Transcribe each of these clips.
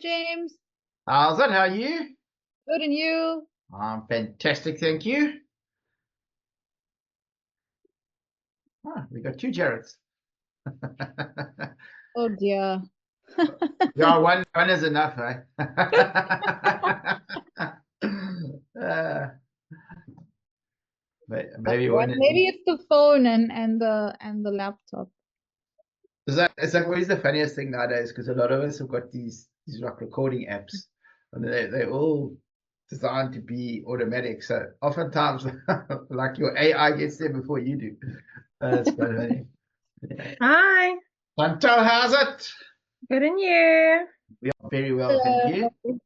James. How's it? How are you? Good, and you? I'm fantastic, thank you. We got two Jareds. Oh dear. Yeah, one is enough, eh? Uh, maybe What? one is. Maybe it's the phone and the laptop. It's like always the funniest thing nowadays because a lot of us have got these like recording apps, and they're all designed to be automatic. So oftentimes, like your AI gets there before you do. It's quite funny. Yeah. Hi, Chantal, how's it? good and you? We are very well, thank you. Hello.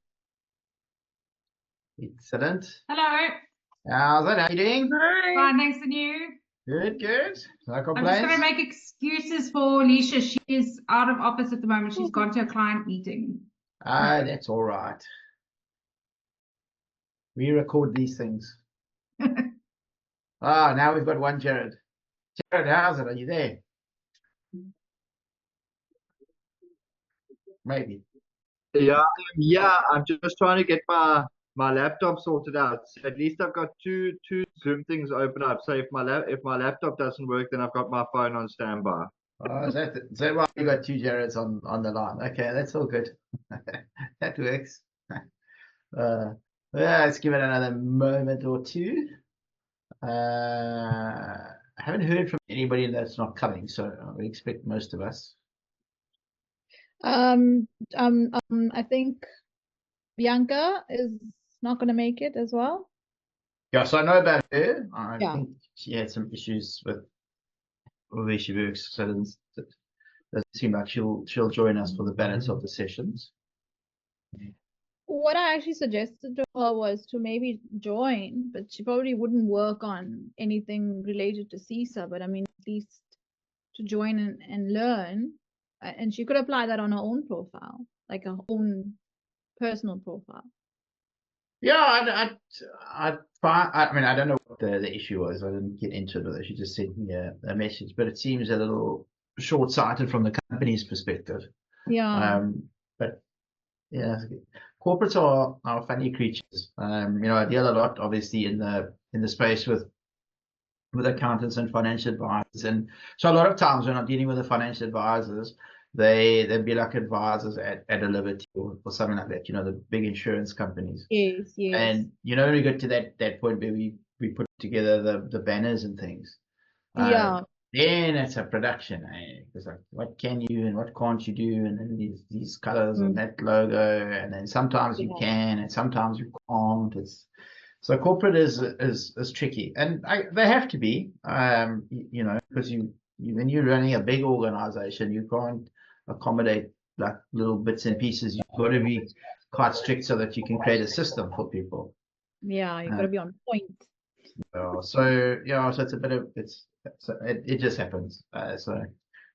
Excellent. Hello. How's it? How you doing? Hi. Fine, thanks, and you? Good, good. No I'm just complaints. going to make excuses for Alicia. She is out of office at the moment. She's gone to a client meeting. That's all right. We record these things. Now we've got one Jared. Jared, how's it? Are you there? Maybe. Yeah, I'm just trying to get my laptop sorted out. So at least I've got two Zoom things open up. So if my laptop doesn't work, then I've got my phone on standby. Is that why we got two Jareds on the line? Okay, that's all good. That works. Yeah, let's give it another moment or two. I haven't heard from anybody that's not coming, so I would expect most of us. I think Bianca is not gonna make it as well. Yeah, so I know about her. I Yeah. think she had some issues with where she works, so it doesn't seem like she'll join us for the balance of the sessions. What I actually suggested to her was to maybe join, but she probably wouldn't work on anything related to CISA, but I mean, at least to join and learn. And she could apply that on her own profile, like her own personal profile. Yeah, I mean, I don't know what the issue was. I didn't get into it with her. She just sent me a message, but it seems a little short-sighted from the company's perspective. Yeah. But yeah, corporates are funny creatures. I deal a lot, obviously, in the space with accountants and financial advisors, and so a lot of times when I'm dealing with the financial advisors, they'd be like advisors at a Liberty or something like that. The big insurance companies. Yes, yes. And when we got to that point where we put together the banners and things, Yeah. then it's a production. It's like, what can you and what can't you do, and then these colors and that logo, and then sometimes you can and sometimes you can't. So corporate is tricky, and they have to be, because when you're running a big organization, you can't accommodate like little bits and pieces. You've got to be quite strict so that you can create a system for people. Yeah, you got to be on point. So it's a bit of it just happens. So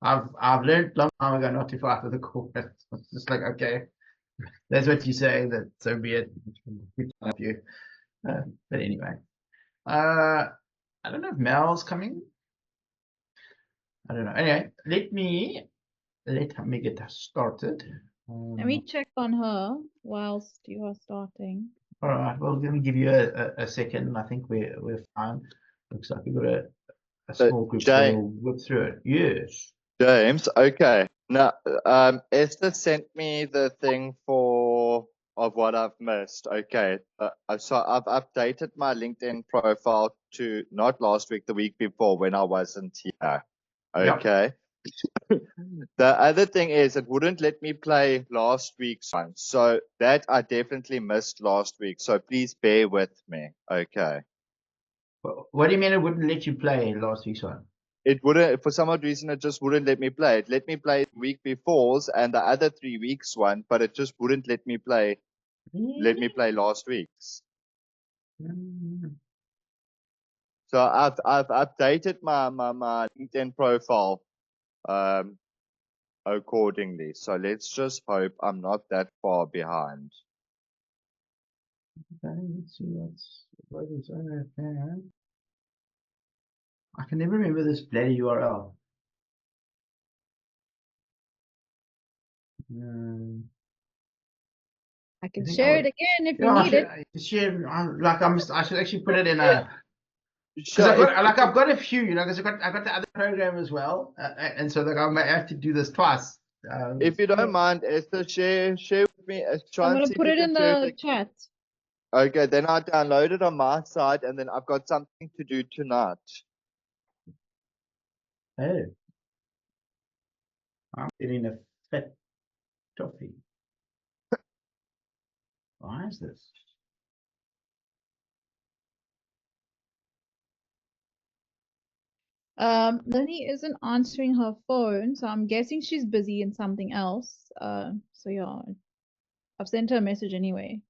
I've learned a long time ago not to fight with the corporate. It's just like, okay, that's what you say. That so be it. We can help you. But anyway, I don't know if Mel's coming. I don't know. Anyway, let me get that started. Let me check on her whilst you are starting. All right. Well, let me give you a second. I think we're fine. Looks like we've got a small group, so we'll whip through it. Yes. James, okay. Now, Esther sent me the thing of what I've missed. Okay. So I've updated my LinkedIn profile to not last week, the week before when I wasn't here. Okay. Yep. The other thing is it wouldn't let me play last week's one. So that I definitely missed last week. So please bear with me. Okay. What do you mean it wouldn't let you play last week's one? It wouldn't, for some odd reason, it just wouldn't let me play. It let me play the week before's and the other 3 weeks one, but it just wouldn't let me play. Let me play last week's. So I've updated my LinkedIn profile accordingly. So let's just hope I'm not that far behind. Okay, let's see what is there. I can never remember this bloody URL. I can think share I it again if you Yeah, need it. I should actually put it in a because Sure, I've got a few, because I got the other program as well, and so I might have to do this twice. if you don't mind, Esther, share with me. Try I'm and gonna see if put you it can in share the it. chat. Okay, then I download it on my side, and then I've got something to do tonight. Oh, I'm getting a fat toffee. Why is this? Lily isn't answering her phone, so I'm guessing she's busy in something else. So yeah, I've sent her a message anyway.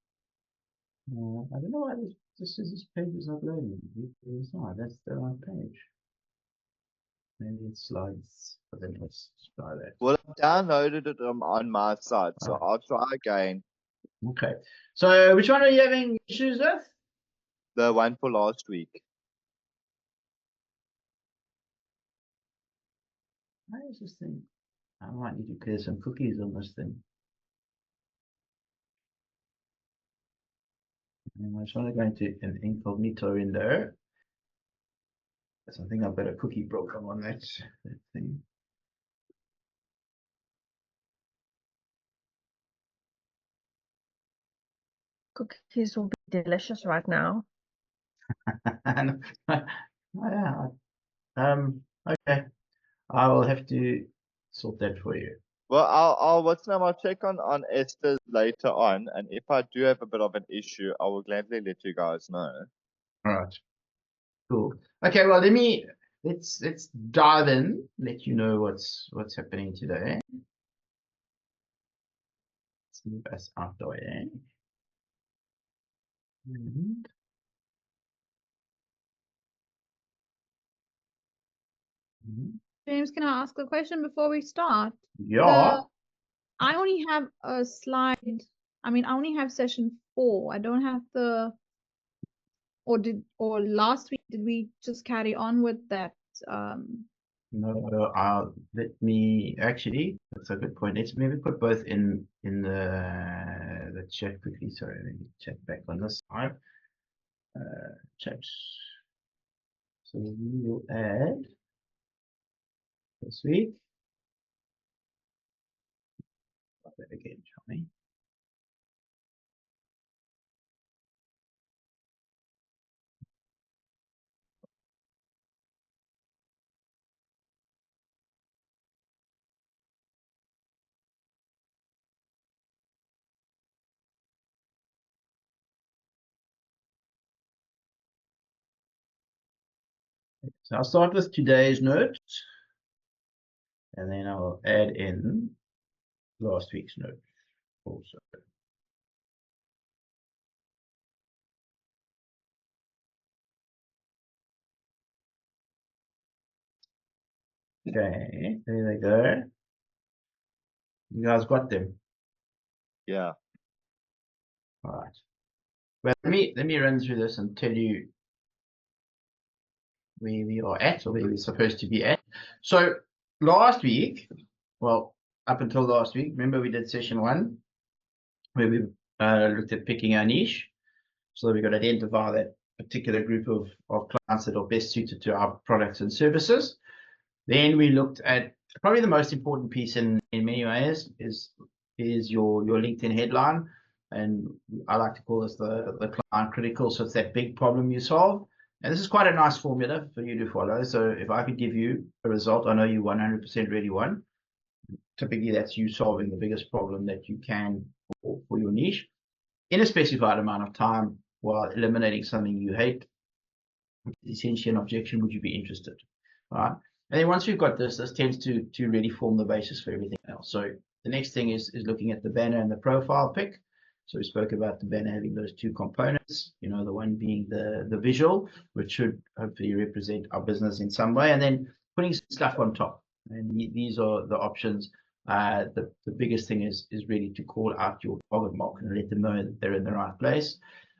I don't know why this page is not loading. It's not. That's the wrong page. Maybe it slides, but then let's try that. Well, I've downloaded it on my side, so I'll try again. Okay. So which one are you having issues with? The one for last week. Why is this thing? I might need to clear some cookies on this thing. And I just want to go into an incognito window. Because I think I've got a cookie program on that thing. Cookies will be delicious right now. And, yeah. Okay. I will have to sort that for you. Well, I'll check on Esther's later on, and if I do have a bit of an issue, I will gladly let you guys know. All right. Cool. Okay, well let's dive in, let you know what's happening today. Let's move us out the way. And, James, can I ask a question before we start? yeah. I only have a slide. I mean, I only have session 4. I don't have or last week did we just carry on with that? No, let me actually. That's a good point. Let's maybe put both in the chat quickly. Sorry, let me check back on this side. Chat. So we will add this week. Try that again, shall we? So I'll start with today's note, and then I'll add in last week's note also. Okay, there they go. You guys got them. Yeah. All right. Well, let me run through this and tell you where we are at, or where we're supposed to be at. So last week, well, up until last week, remember we did session 1, where we looked at picking our niche. So we got to identify that particular group of clients that are best suited to our products and services. Then we looked at probably the most important piece in many ways is your LinkedIn headline. And I like to call this the client critical. So it's that big problem you solve. And this is quite a nice formula for you to follow. So if I could give you a result, I know you 100% really won. Typically, that's you solving the biggest problem that you can for your niche in a specified amount of time while eliminating something you hate. Essentially an objection, would you be interested? All right. And then once we've got this tends to really form the basis for everything else. So the next thing is looking at the banner and the profile pic. So we spoke about the banner having those two components, the one being the visual, which should hopefully represent our business in some way, and then putting some stuff on top. And these are the options. The biggest thing is really to call out your target market and let them know that they're in the right place.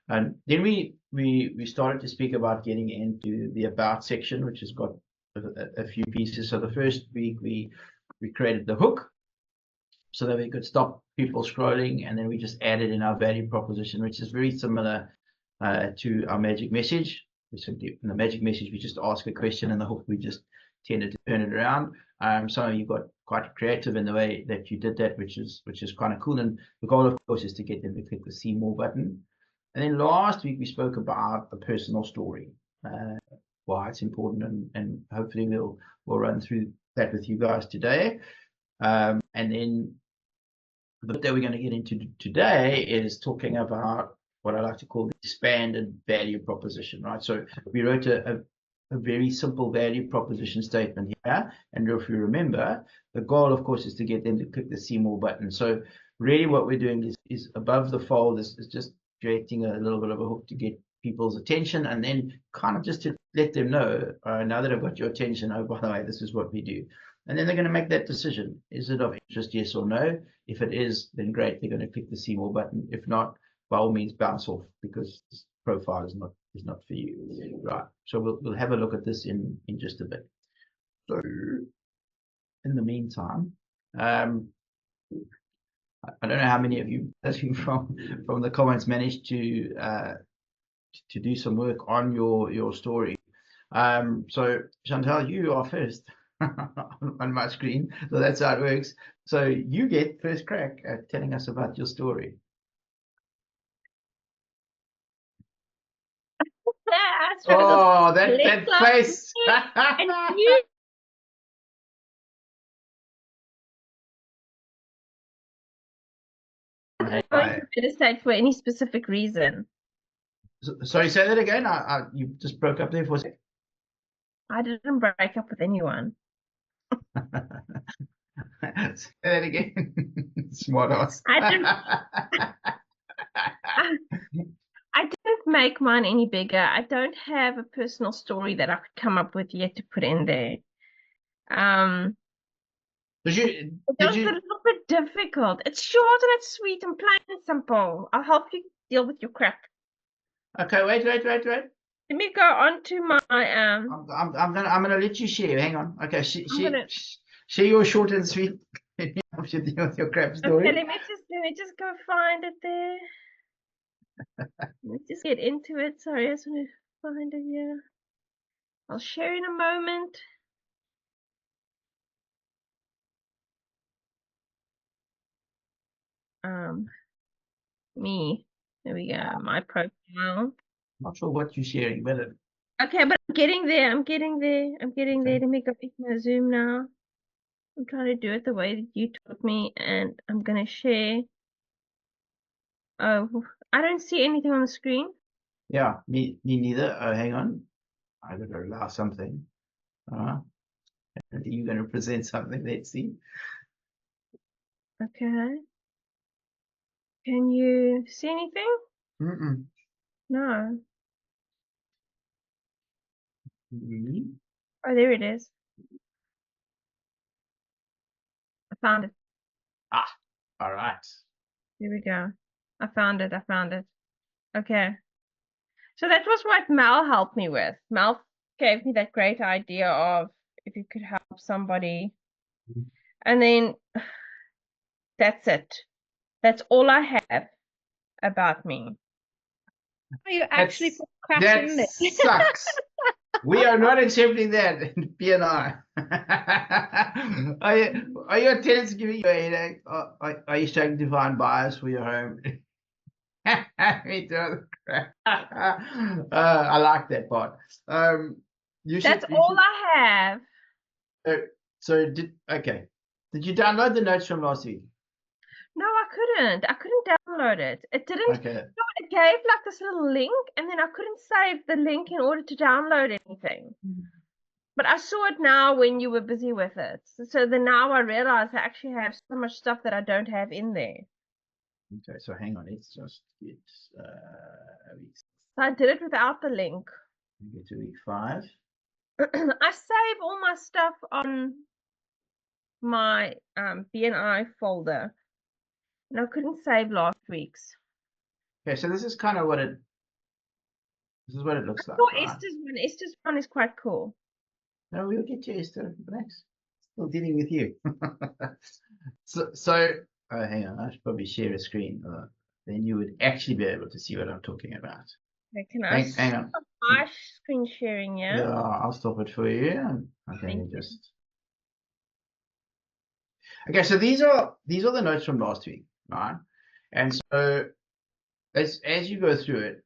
And then we started to speak about getting into the about section, which has got a few pieces. So the first week we created the hook. so that we could stop people scrolling, and then we just added in our value proposition, which is very similar to our magic message. In the magic message, we just ask a question, and the hook, we just tended to turn it around. So you got quite creative in the way that you did that, which is kind of cool. And the goal, of course, is to get them to click the see more button. And then last week we spoke about the personal story, why it's important, and hopefully we'll run through that with you guys today. And then the bit that we're going to get into today is talking about what I like to call the expanded value proposition, right? So we wrote a very simple value proposition statement here. And if you remember, the goal, of course, is to get them to click the see more button. So really what we're doing is above the fold is just creating a little bit of a hook to get people's attention, and then kind of just to let them know, now that I've got your attention, oh, by the way, this is what we do. And then they're going to make that decision. Is it of interest, yes or no? If it is, then great, they're going to click the see more button. If not, by all means, bounce off, because this profile is not for you, right? So we'll have a look at this in just a bit. So in the meantime, I don't know how many of you from the comments managed to do some work on your story. So Chantal, you are first on my screen, so that's how it works. So you get first crack at telling us about your story. Oh, that face! And you going to meditate for any specific reason? Sorry, say that again. You just broke up there for a second. I didn't break up with anyone. Say that again. Smart ass. I didn't make mine any bigger. I don't have a personal story that I could come up with yet to put in there. It was a little bit difficult. It's short and it's sweet and plain and simple. I'll help you deal with your crap. Okay, wait. Let me go on to my I'm gonna let you share. Hang on. Okay, share your short and sweet with your crap story. Okay, let me just go find it there. Let's just get into it. Sorry, I just want to find it here. I'll share in a moment. Me. There we go. My profile. Not sure what you're sharing, but Okay, but I'm getting there. Okay. Let me go pick my Zoom now. I'm trying to do it the way that you taught me, and I'm gonna share. Oh, I don't see anything on the screen. yeah, me neither. Oh, hang on. I gotta allow something. You're gonna present something. Let's see. Okay. Can you see anything? Mm-mm. No. Really? Oh, there it is. I found it. Ah, all right. Here we go. I found it. Okay. So that was what Mel helped me with. Mel gave me that great idea of if you could help somebody. And then that's it. That's all I have about me. Oh, you actually put crap That in there. sucks. We are not accepting that in BNI. Are your tenants giving you a headache? Are you starting to find buyers for your home? Me too. I like that part. That's all I have. Did you download the notes from last week? No, I couldn't. I couldn't download it. It didn't. Okay. It gave like this little link, and then I couldn't save the link in order to download anything. But I saw it now when you were busy with it. So then now I realize I actually have so much stuff that I don't have in there. Okay, so hang on. Let's just get So I did it without the link. get to week 5. I save all my stuff on my BNI folder. And I couldn't save last week's. Okay, so this is kind of what it looks like. Oh, Right? Esther's one is quite cool. No, we'll get you, Esther. Relax. Still dealing with you. hang on, I should probably share a screen. Then you would actually be able to see what I'm talking about. Okay, can I Hang on. stop my screen sharing? Yeah, Yeah. I'll stop it for you. Okay, Thank you. just. Okay, so these are the notes from last week, right? And so as you go through it,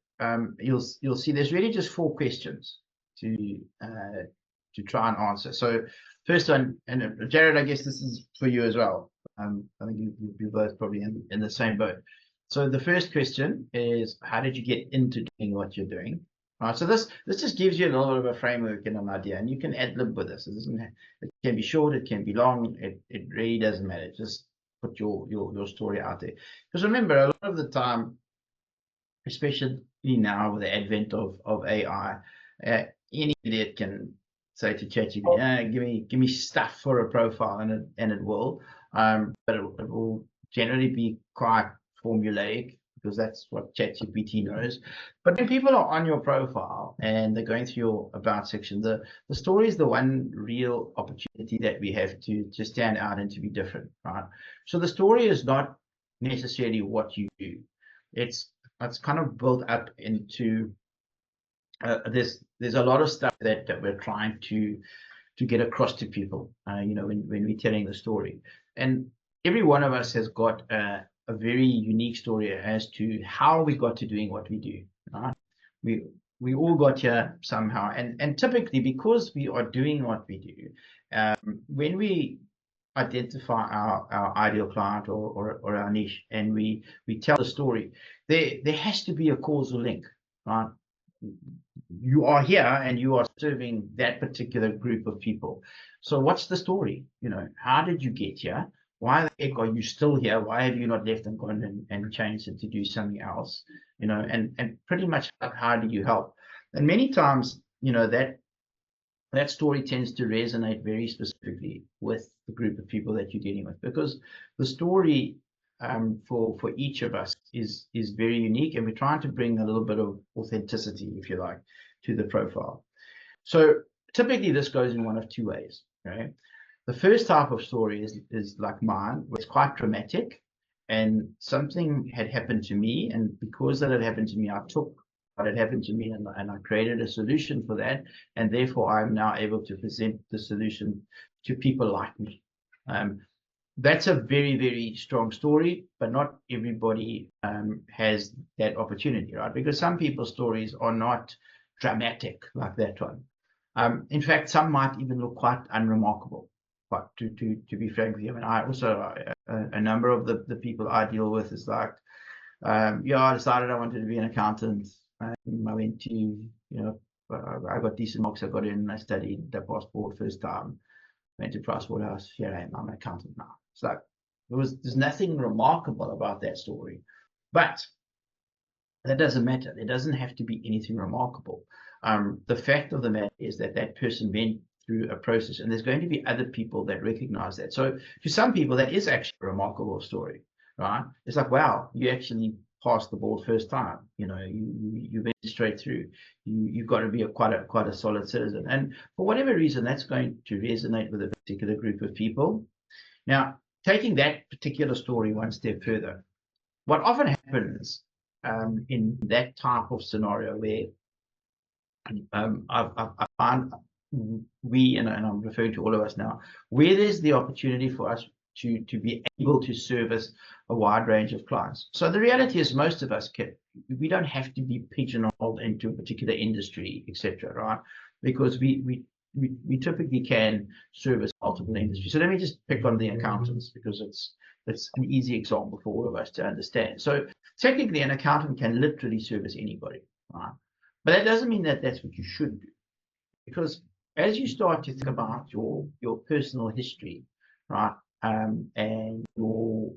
you'll see there's really just 4 questions to try and answer. So first one, and Jared, I guess this is for you as well. I think you're both probably in the same boat. So the first question is, how did you get into doing what you're doing? Right. So this just gives you a little bit of a framework and an idea, and you can ad lib with this. It can be short, it can be long. It really doesn't matter. Just put your story out there. Because remember, a lot of the time, especially now with the advent of AI, any idiot can say to ChatGPT, give me stuff for a profile, and it will, but it will generally be quite formulaic because that's what ChatGPT knows. But when people are on your profile and they're going through your about section, the story is the one real opportunity that we have to stand out and to be different, right? So the story is not necessarily what you do. It's kind of built up into there's a lot of stuff that we're trying to get across to people, when we're telling the story. And every one of us has got a very unique story as to how we got to doing what we do. Right? We all got here somehow, and typically because we are doing what we do, when we identify our ideal client or our niche, and we tell the story, there has to be a causal link, right? You are here and you are serving that particular group of people. So what's the story? How did you get here? Why the heck are you still here? Why have you not left and gone and changed it to do something else? And pretty much how do you help? And many times, that story tends to resonate very specifically with the group of people that you're dealing with, because the story for each of us is very unique, and we're trying to bring a little bit of authenticity, if you like, to the profile. So typically this goes in one of 2 ways. Okay, the first type of story is like mine, where it's quite dramatic, and something had happened to me, and because that had happened to me, I took what had happened to me and I created a solution for that, and therefore I'm now able to present the solution to people like me. That's a very, very strong story, but not everybody has that opportunity, right? Because some people's stories are not dramatic like that one. In fact, some might even look quite unremarkable. But to be frank with you, I mean, I also a number of the people I deal with is like, I decided I wanted to be an accountant. I went to, I got decent marks. I got in. I studied the passport first time. Went to Pricewaterhouse. Here I am. I'm an accountant now. It's like there's nothing remarkable about that story, but that doesn't matter. There doesn't have to be anything remarkable. The fact of the matter is that person went through a process, and there's going to be other people that recognize that. So to some people, that is actually a remarkable story, right? It's like, wow, you actually passed the board first time. You went straight through. You've got to be quite a solid citizen, and for whatever reason, that's going to resonate with a particular group of people. Now, taking that particular story one step further, what often happens in that type of scenario where I find we, and I'm referring to all of us now, where there's the opportunity for us to be able to service a wide range of clients. So the reality is most of us we don't have to be pigeonholed into a particular industry, etc., right? Because we typically can service multiple industries. So let me just pick on the accountants, because it's an easy example for all of us to understand. So technically, an accountant can literally service anybody, right? But that doesn't mean that that's what you should do, because as you start to think about your personal history, right, and your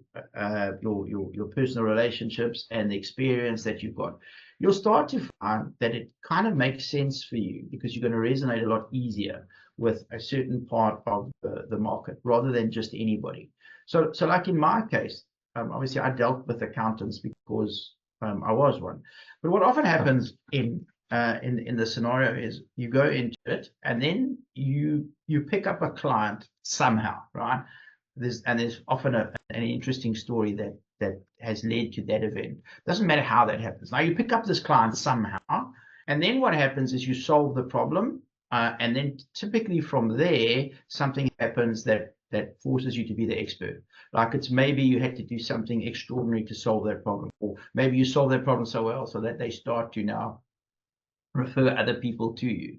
personal relationships and the experience that you've got, you'll start to find that it kind of makes sense for you, because you're going to resonate a lot easier with a certain part of the market rather than just anybody. So like in my case, obviously I dealt with accountants because I was one. But what often happens in the scenario is you go into it, and then you pick up a client somehow, right? there's often an interesting story that has led to that event. Doesn't matter how that happens. Now you pick up this client somehow, and then what happens is you solve the problem, and then typically from there something happens that forces you to be the expert. Like it's maybe you had to do something extraordinary to solve that problem, or maybe you solve that problem so well so that they start to now refer other people to you.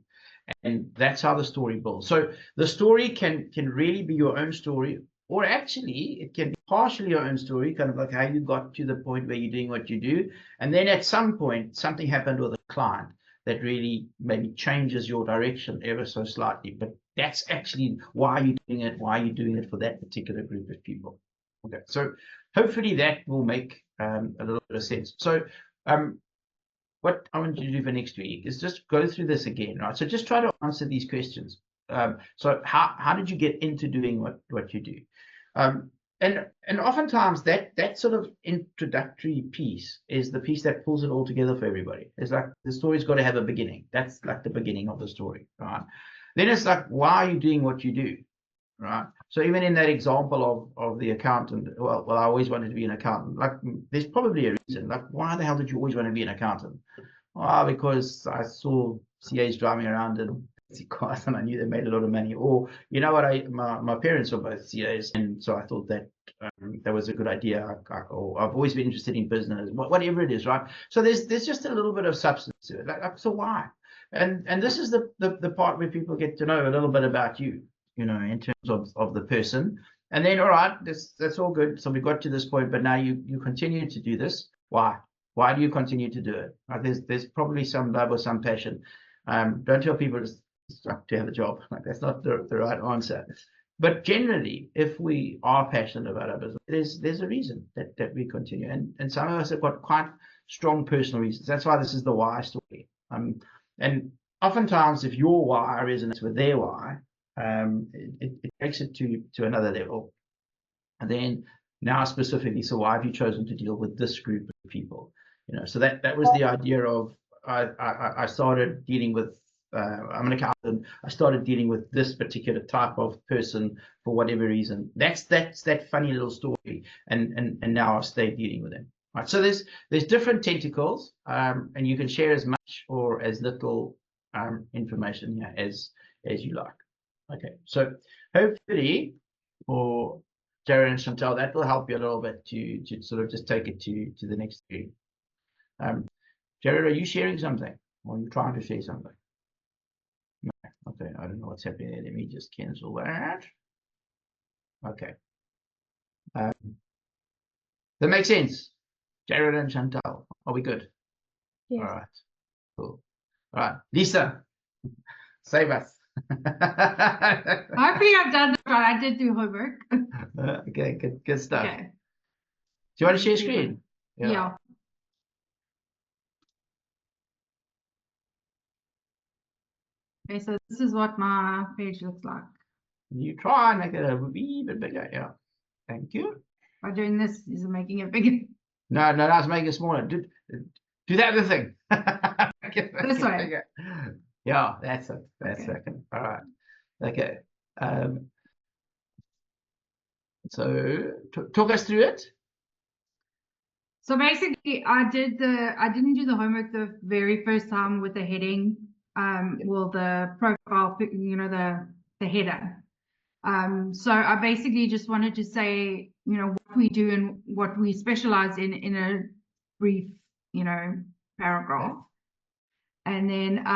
And that's how the story builds. So the story can really be your own story, or actually it can be partially your own story, kind of like how you got to the point where you're doing what you do. And then at some point, something happened with a client that really maybe changes your direction ever so slightly. But that's actually why you're doing it for that particular group of people. Okay, so hopefully that will make a little bit of sense. So what I want you to do for next week is just go through this again, right? So just try to answer these questions. So how did you get into doing what you do? And oftentimes that sort of introductory piece is the piece that pulls it all together for everybody. It's like the story's got to have a beginning. That's like the beginning of the story, right? Then it's like, why are you doing what you do, right? So even in that example of the accountant, well, I always wanted to be an accountant. Like, there's probably a reason. Like, why the hell did you always want to be an accountant? Well, because I saw CAs driving around in cars and I knew they made a lot of money. Or, you know what, my parents were both CAs, and so I thought that that was a good idea. Or I've always been interested in business, whatever it is, right? So there's just a little bit of substance to it. Like, so why? And this is the part where people get to know a little bit about you, you know, in terms of the person. And then, all right, that's all good. So we got to this point, but now you continue to do this. Why? Why do you continue to do it? Right? There's probably some love or some passion. Don't tell people just to have a job. Like, that's not the right answer. But generally, if we are passionate about our business, there's a reason that we continue. And some of us have got quite strong personal reasons. That's why this is the why story. And oftentimes, if your why resonates with their why, it takes it to another level. And then now specifically, so why have you chosen to deal with this group of people? You know, so that was the idea of I started dealing with I'm an accountant. I started dealing with this particular type of person for whatever reason. That's that funny little story, and now I've stayed dealing with them. Right. So there's different tentacles, and you can share as much or as little information here as you like. Okay. So hopefully for Jared and Chantal, that will help you a little bit to sort of just take it to the next screen. Jared, are you sharing something? Or are you trying to share something? No. Okay, I don't know what's happening there. Let me just cancel that. Okay. That makes sense. Jared and Chantal, are we good? Yes. All right. Cool. All right, Lisa, save us. Hopefully I've done this right. I did do homework. Okay, good stuff. Okay. Do you want to share screen? Yeah. Okay, so this is what my page looks like. You try and make it a wee bit bigger. Yeah. Thank you. By doing this, is it making it bigger? No, it's making it smaller. Do that other thing. This way. Bigger. Yeah, that's it. That's Okay. second. All right. Okay. So talk us through it. So basically, I didn't do the homework the very first time with the heading, well, the profile, you know, the header. So I basically just wanted to say, you know, what we do and what we specialize in a brief, you know, paragraph. And then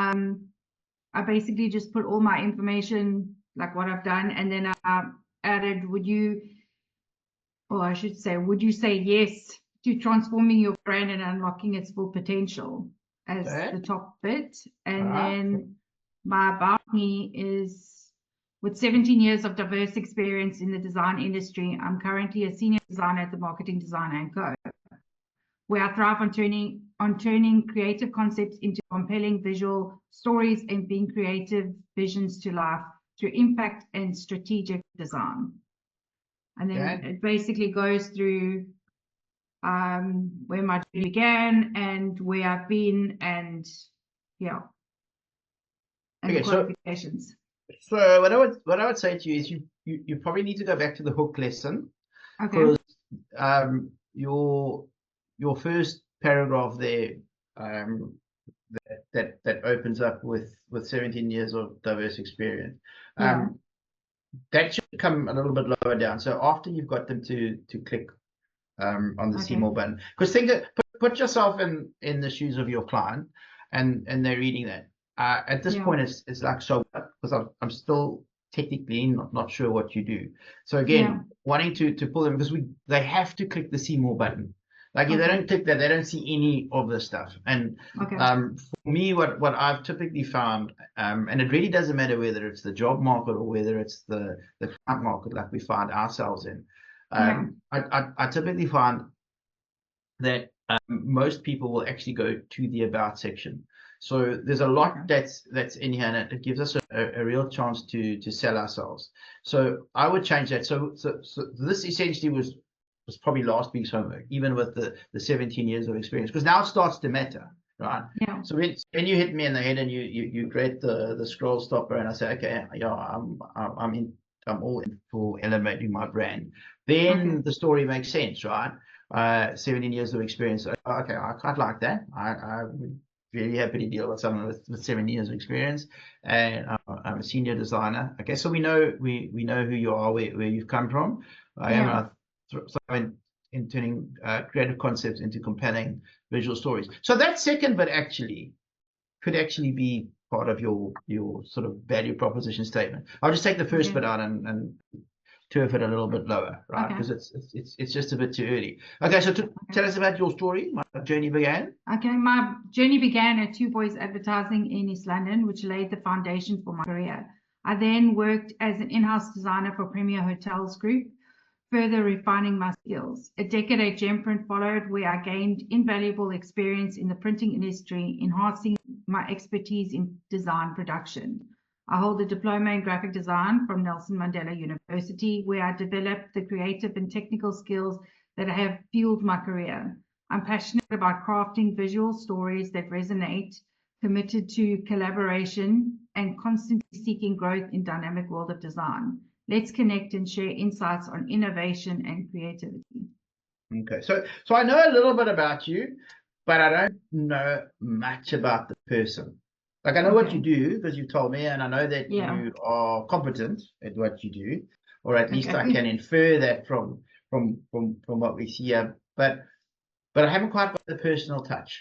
I basically just put all my information, like what I've done, and then I added, would you say yes to transforming your brand and unlocking its full potential as the top bit. And then my about me is, with 17 years of diverse experience in the design industry, I'm currently a senior designer at the Marketing Designer & Co., where I thrive on turning creative concepts into compelling visual stories and bring creative visions to life through impact and strategic design. And then it basically goes through where my journey began and where I've been, and yeah, and Okay, qualifications. So what I would say to you is you probably need to go back to the hook lesson, Okay. because your first paragraph there, that opens up with 17 years of diverse experience. Yeah. That should come a little bit lower down. So after you've got them to click on the see Okay. more button, because put yourself in the shoes of your client, and they're reading that. At this Yeah. point, it's like, so what? Because I'm still technically not sure what you do. So Yeah. again, wanting to pull them, because they have to click the see more button. Like if they Okay. don't click that, they don't see any of this stuff. And Okay. for me, what I've typically found, and it really doesn't matter whether it's the job market or whether it's the client market, like we find ourselves in. Yeah. I typically find that most people will actually go to the about section. So there's a lot Okay. that's in here, and it gives us a real chance to sell ourselves. So I would change that. So this essentially was probably last week's homework, even with the 17 years of experience, because now it starts to matter, right? Yeah. So when you hit me in the head and you create the scroll stopper, and I say, okay, yeah, I'm all in for elevating my brand, then Okay. the story makes sense, right? 17 years of experience. Okay, I quite like that. I would really happy to deal with someone with 7 years of experience, and I'm a senior designer. Okay, so we know who you are, where you've come from. I am in turning creative concepts into compelling visual stories. So that second bit could actually be part of your sort of value proposition statement. I'll just take the first bit out and turf it a little bit lower, right? Because it's just a bit too early. Okay, so tell us about your story. My journey began. Okay, my journey began at Two Boys Advertising in East London, which laid the foundation for my career. I then worked as an in-house designer for Premier Hotels Group, further refining my skills. A decade at Gemprint followed, where I gained invaluable experience in the printing industry, enhancing my expertise in design production. I hold a diploma in graphic design from Nelson Mandela University, where I developed the creative and technical skills that have fueled my career. I'm passionate about crafting visual stories that resonate, committed to collaboration, and constantly seeking growth in dynamic world of design. Let's connect and share insights on innovation and creativity. Okay, so I know a little bit about you, but I don't know much about the person. Like I know what you do because you told me, and I know that you are competent at what you do, or at least I can infer that from what we see here. But I haven't quite got the personal touch.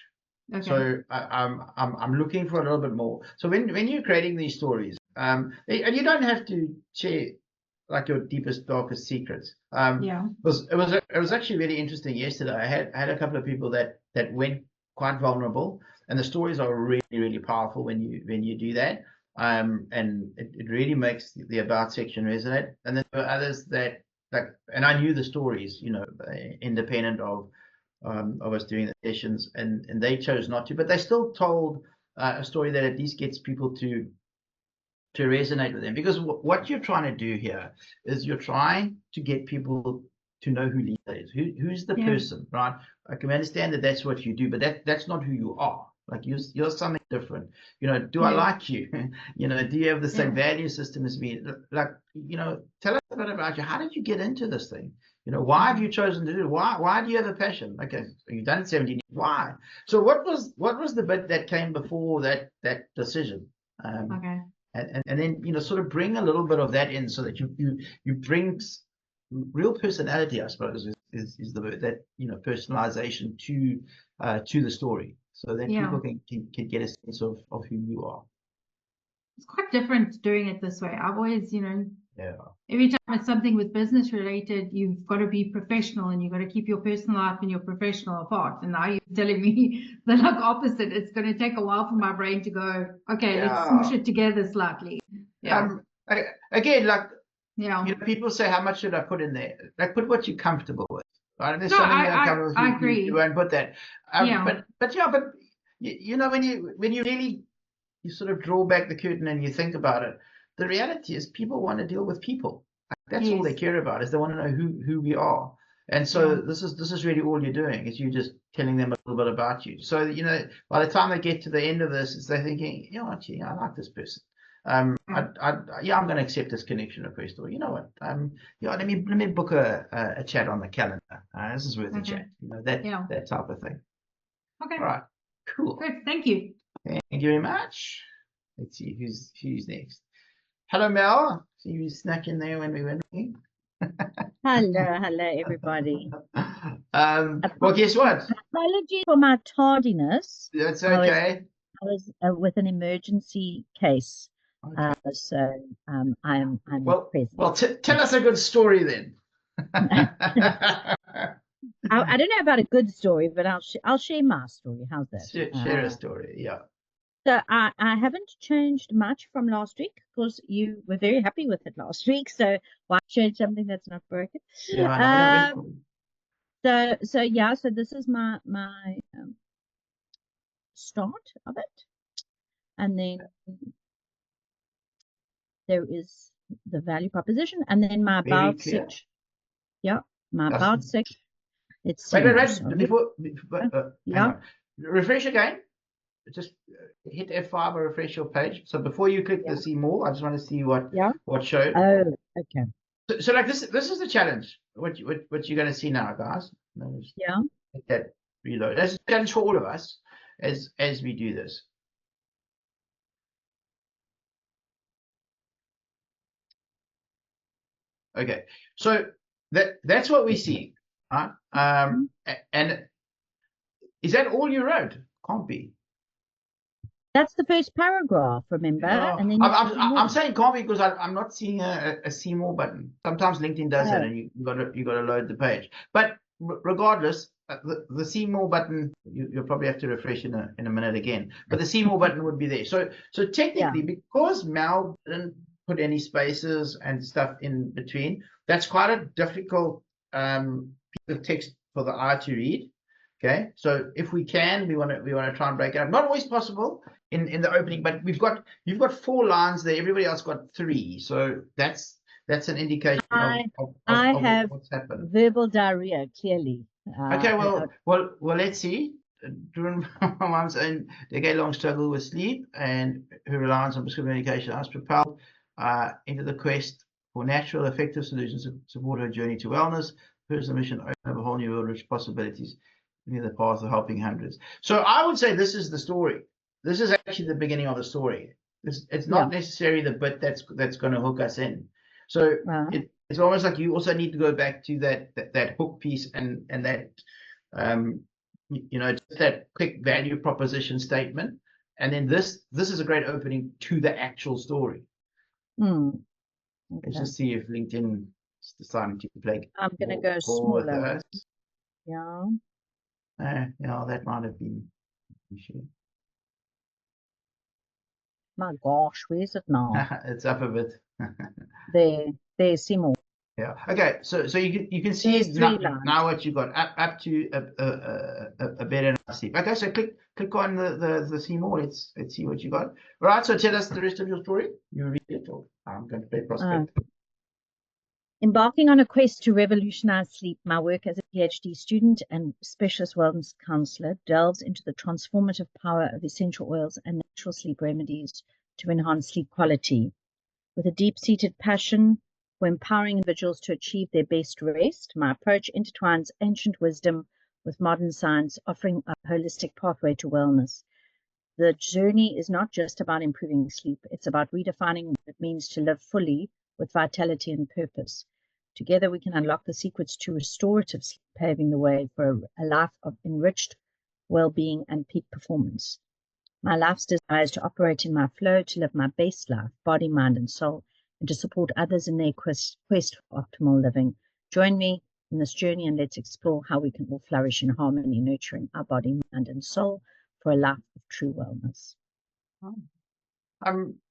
Okay. So I'm looking for a little bit more. So when you're creating these stories, and you don't have to share like your deepest, darkest secrets. It was actually really interesting yesterday. I had a couple of people that went quite vulnerable, and the stories are really, really powerful when you do that. And it really makes the about section resonate. And then there were others that and I knew the stories, independent of us doing the sessions, and they chose not to, but they still told a story that at least gets people to resonate with them, because what you're trying to do here is you're trying to get people to know who Lisa is, who's the person, right? I can understand that that's what you do, but that's not who you are. Like you're something different. Do I like you? Do you have the same value system as me? Like, tell us a bit about you. How did you get into this thing? Why have you chosen to do it? Why do you have a passion? Okay, you've done it 17 years. Why? So what was the bit that came before that decision? And then sort of bring a little bit of that in, so that you bring real personality, I suppose, is the word, that personalization to the story, so that people can get a sense of who you are. It's quite different doing it this way. I've always, every time it's something with business related, you've got to be professional and you've got to keep your personal life and your professional apart. And now you're telling me the opposite. It's going to take a while for my brain to go, okay, let's smoosh it together slightly. Again, people say, how much should I put in there? Like, put what you're comfortable with. Right? If there's something you're uncomfortable with, I agree. You won't put that. But when you really sort of draw back the curtain and you think about it, the reality is people want to deal with people. That's all they care about, is they want to know who we are. And so this is really all you're doing, is you just telling them a little bit about you. So by the time they get to the end of this, they're thinking, gee, I like this person. I'm going to accept this connection request, or you know what, let me book a chat on the calendar. This is worth a chat, that type of thing. Okay. All right, cool. Good. Thank you. Thank you very much. Let's see who's next. Hello, Mel. See you snuck in there when we went. Hello, everybody. Well, guess what? Apologies for my tardiness. That's okay. I was with an emergency case, Okay. so I'm present. Well, tell us a good story then. I don't know about a good story, but I'll share my story. How's that? Share a story, yeah. So I haven't changed much from last week because you were very happy with it last week. So why change something that's not broken? Yeah, So this is my start of it, and then there is the value proposition, and then my about section. Yeah, my about section. It's wait. Before hang on. Refresh again. Just hit F5 or refresh your page. So before you click the see more, I just want to see what showed. Oh, okay. So like this is the challenge. What you're going to see now, guys. Yeah. Hit that reload. That's a challenge for all of us as we do this. Okay, so that's what we see, right? And is that all you wrote? Can't be. That's the first paragraph, remember? No, and then I'm saying can't be because I'm not seeing a see more button. Sometimes LinkedIn does that, and you got to load the page. But regardless, the see more button you'll probably have to refresh in a minute again. But the see more button would be there. So technically, because Mal didn't put any spaces and stuff in between, that's quite a difficult piece of text for the eye to read. Okay, so if we can, we want to try and break it up. Not always possible in the opening, but you've got 4 lines there. Everybody else got 3, so that's an indication of have what's happened. Verbal diarrhea, clearly. Okay, well, let's see. During my mom's own decade-long struggle with sleep and her reliance on prescription medication, I was propelled into the quest for natural, effective solutions to support her journey to wellness. Personal mission open up a whole new world of rich possibilities. Near the path of helping hundreds. So I would say this is the story. This is actually the beginning of the story. It's not necessarily the bit that's going to hook us in. So it's almost like you also need to go back to that hook piece and that just that quick value proposition statement. And then this is a great opening to the actual story. Okay. Let's just see if LinkedIn is deciding to play. I'm going to go smaller. Yeah. That might have been an issue. My gosh, where's it now? It's up a bit. there, see more. Yeah. Okay. So you can see now what you got up to a better night's sleep. Okay. So click on the see more. Let's see what you got. All right. So tell us the rest of your story. You read it, or I'm going to play prospect. Embarking on a quest to revolutionize sleep, my work as a PhD student and specialist wellness counselor delves into the transformative power of essential oils and natural sleep remedies to enhance sleep quality. With a deep-seated passion for empowering individuals to achieve their best rest, my approach intertwines ancient wisdom with modern science, offering a holistic pathway to wellness. The journey is not just about improving sleep, it's about redefining what it means to live fully with vitality and purpose. Together we can unlock the secrets to restorative sleep, paving the way for a life of enriched well-being and peak performance. My life's desire is to operate in my flow, to live my best life, body, mind, and soul, and to support others in their quest for optimal living. Join me in this journey and let's explore how we can all flourish in harmony, nurturing our body, mind, and soul for a life of true wellness.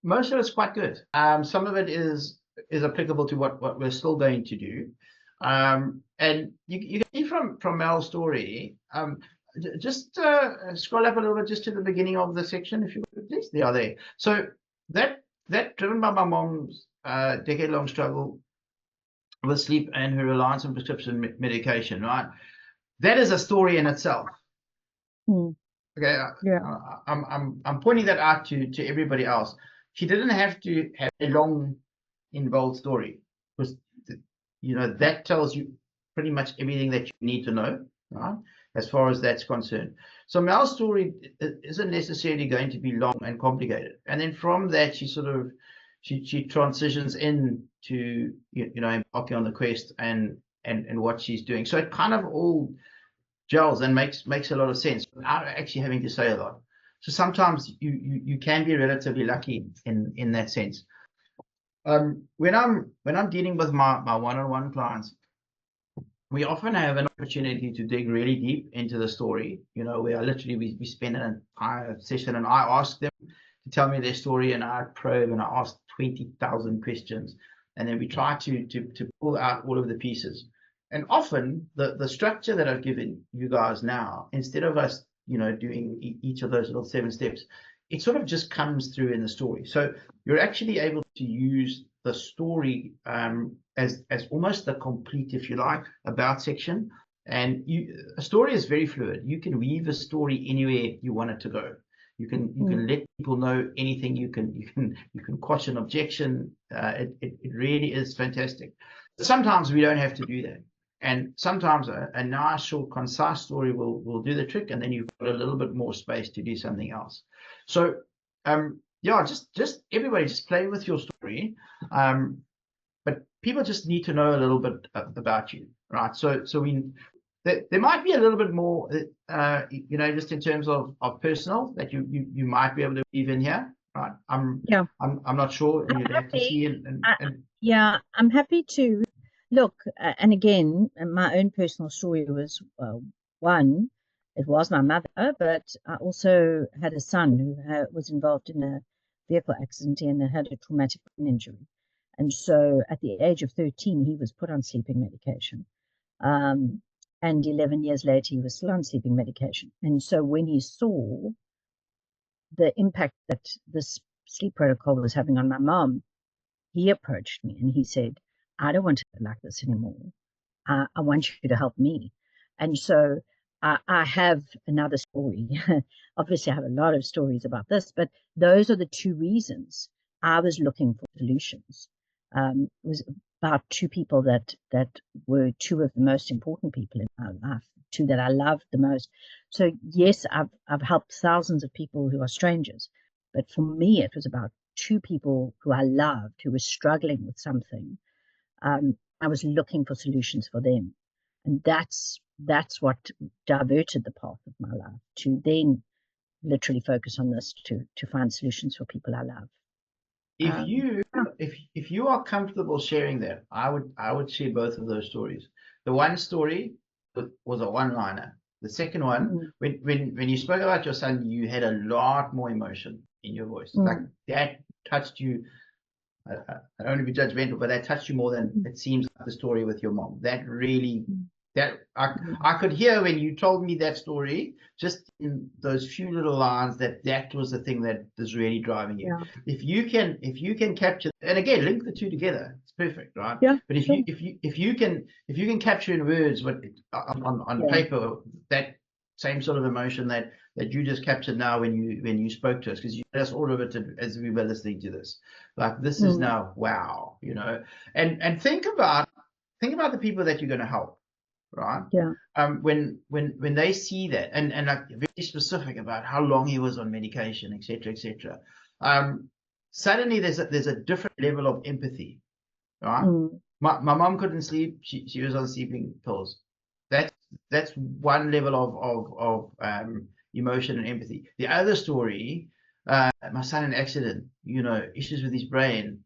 Most of it's quite good. Some of it is applicable to what we're still going to do. And you can see from Mel's story, just scroll up a little bit just to the beginning of the section, if you would, please. They are there. So that driven by my mom's decade-long struggle with sleep and her reliance on prescription medication, right? That is a story in itself. Okay, I'm pointing that out to everybody else. she didn't have to have a long, involved story, because that tells you pretty much everything that you need to know, right? As far as that's concerned. So Mel's story isn't necessarily going to be long and complicated. And then from that, she transitions into embarking on the quest and what she's doing. So it kind of all gels and makes a lot of sense without actually having to say a lot. So sometimes you can be relatively lucky in that sense. When I'm dealing with my one-on-one clients, we often have an opportunity to dig really deep into the story. We spend an entire session and I ask them to tell me their story, and I probe and I ask 20,000 questions, and then we try to pull out all of the pieces. And often the structure that I've given you guys now, instead of us doing each of those little 7 steps, it sort of just comes through in the story. So you're actually able to use the story as almost the complete, if you like, about section. And a story is very fluid. You can weave a story anywhere you want it to go. You can let people know anything. You can quash an objection. It really is fantastic. Sometimes we don't have to do that, and sometimes a nice, short, concise story will do the trick, and then you've got a little bit more space to do something else. So just everybody just play with your story, but people just need to know a little bit about you, right? So there might be a little bit more, just in terms of personal that you might be able to weave in here, right? I'm not sure, and you'd have to see. Yeah, I'm happy to look. And again, my own personal story was one. It was my mother, but I also had a son who was involved in a vehicle accident and had a traumatic brain injury, and so at the age of 13, he was put on sleeping medication. And 11 years later, he was still on sleeping medication. And so when he saw the impact that this sleep protocol was having on my mom, he approached me and he said, I don't want to live like this anymore. I want you to help me. And so I have another story. Obviously, I have a lot of stories about this, but those are the 2 reasons I was looking for solutions. It was about 2 people that were 2 of the most important people in my life, 2 that I loved the most. So yes, I've helped thousands of people who are strangers, but for me, it was about 2 people who I loved, who were struggling with something. I was looking for solutions for them, and that's what diverted the path of my life to then literally focus on this to find solutions for people I love. If you are comfortable sharing that, I would share both of those stories. The one story was a one-liner. The second one, when you spoke about your son, you had a lot more emotion in your voice. Like that touched you. I don't want to be judgmental, but that touched you more than it seems like the story with your mom. That really, I could hear when you told me that story, just in those few little lines, that was the thing that is really driving you. Yeah. If you can capture, and again, link the 2 together, it's perfect, right? Yeah. But if you can capture in words what on paper that same sort of emotion that you just captured now when you spoke to us, because you had us all of it as we were listening to this. Like, this is now wow, and think about the people that you're going to help, right? Yeah. When they see that, and like very specific about how long he was on medication, etc. Suddenly there's a different level of empathy, right? My mom couldn't sleep; she was on sleeping pills. That's one level of emotion and empathy. The other story, my son in an accident, issues with his brain.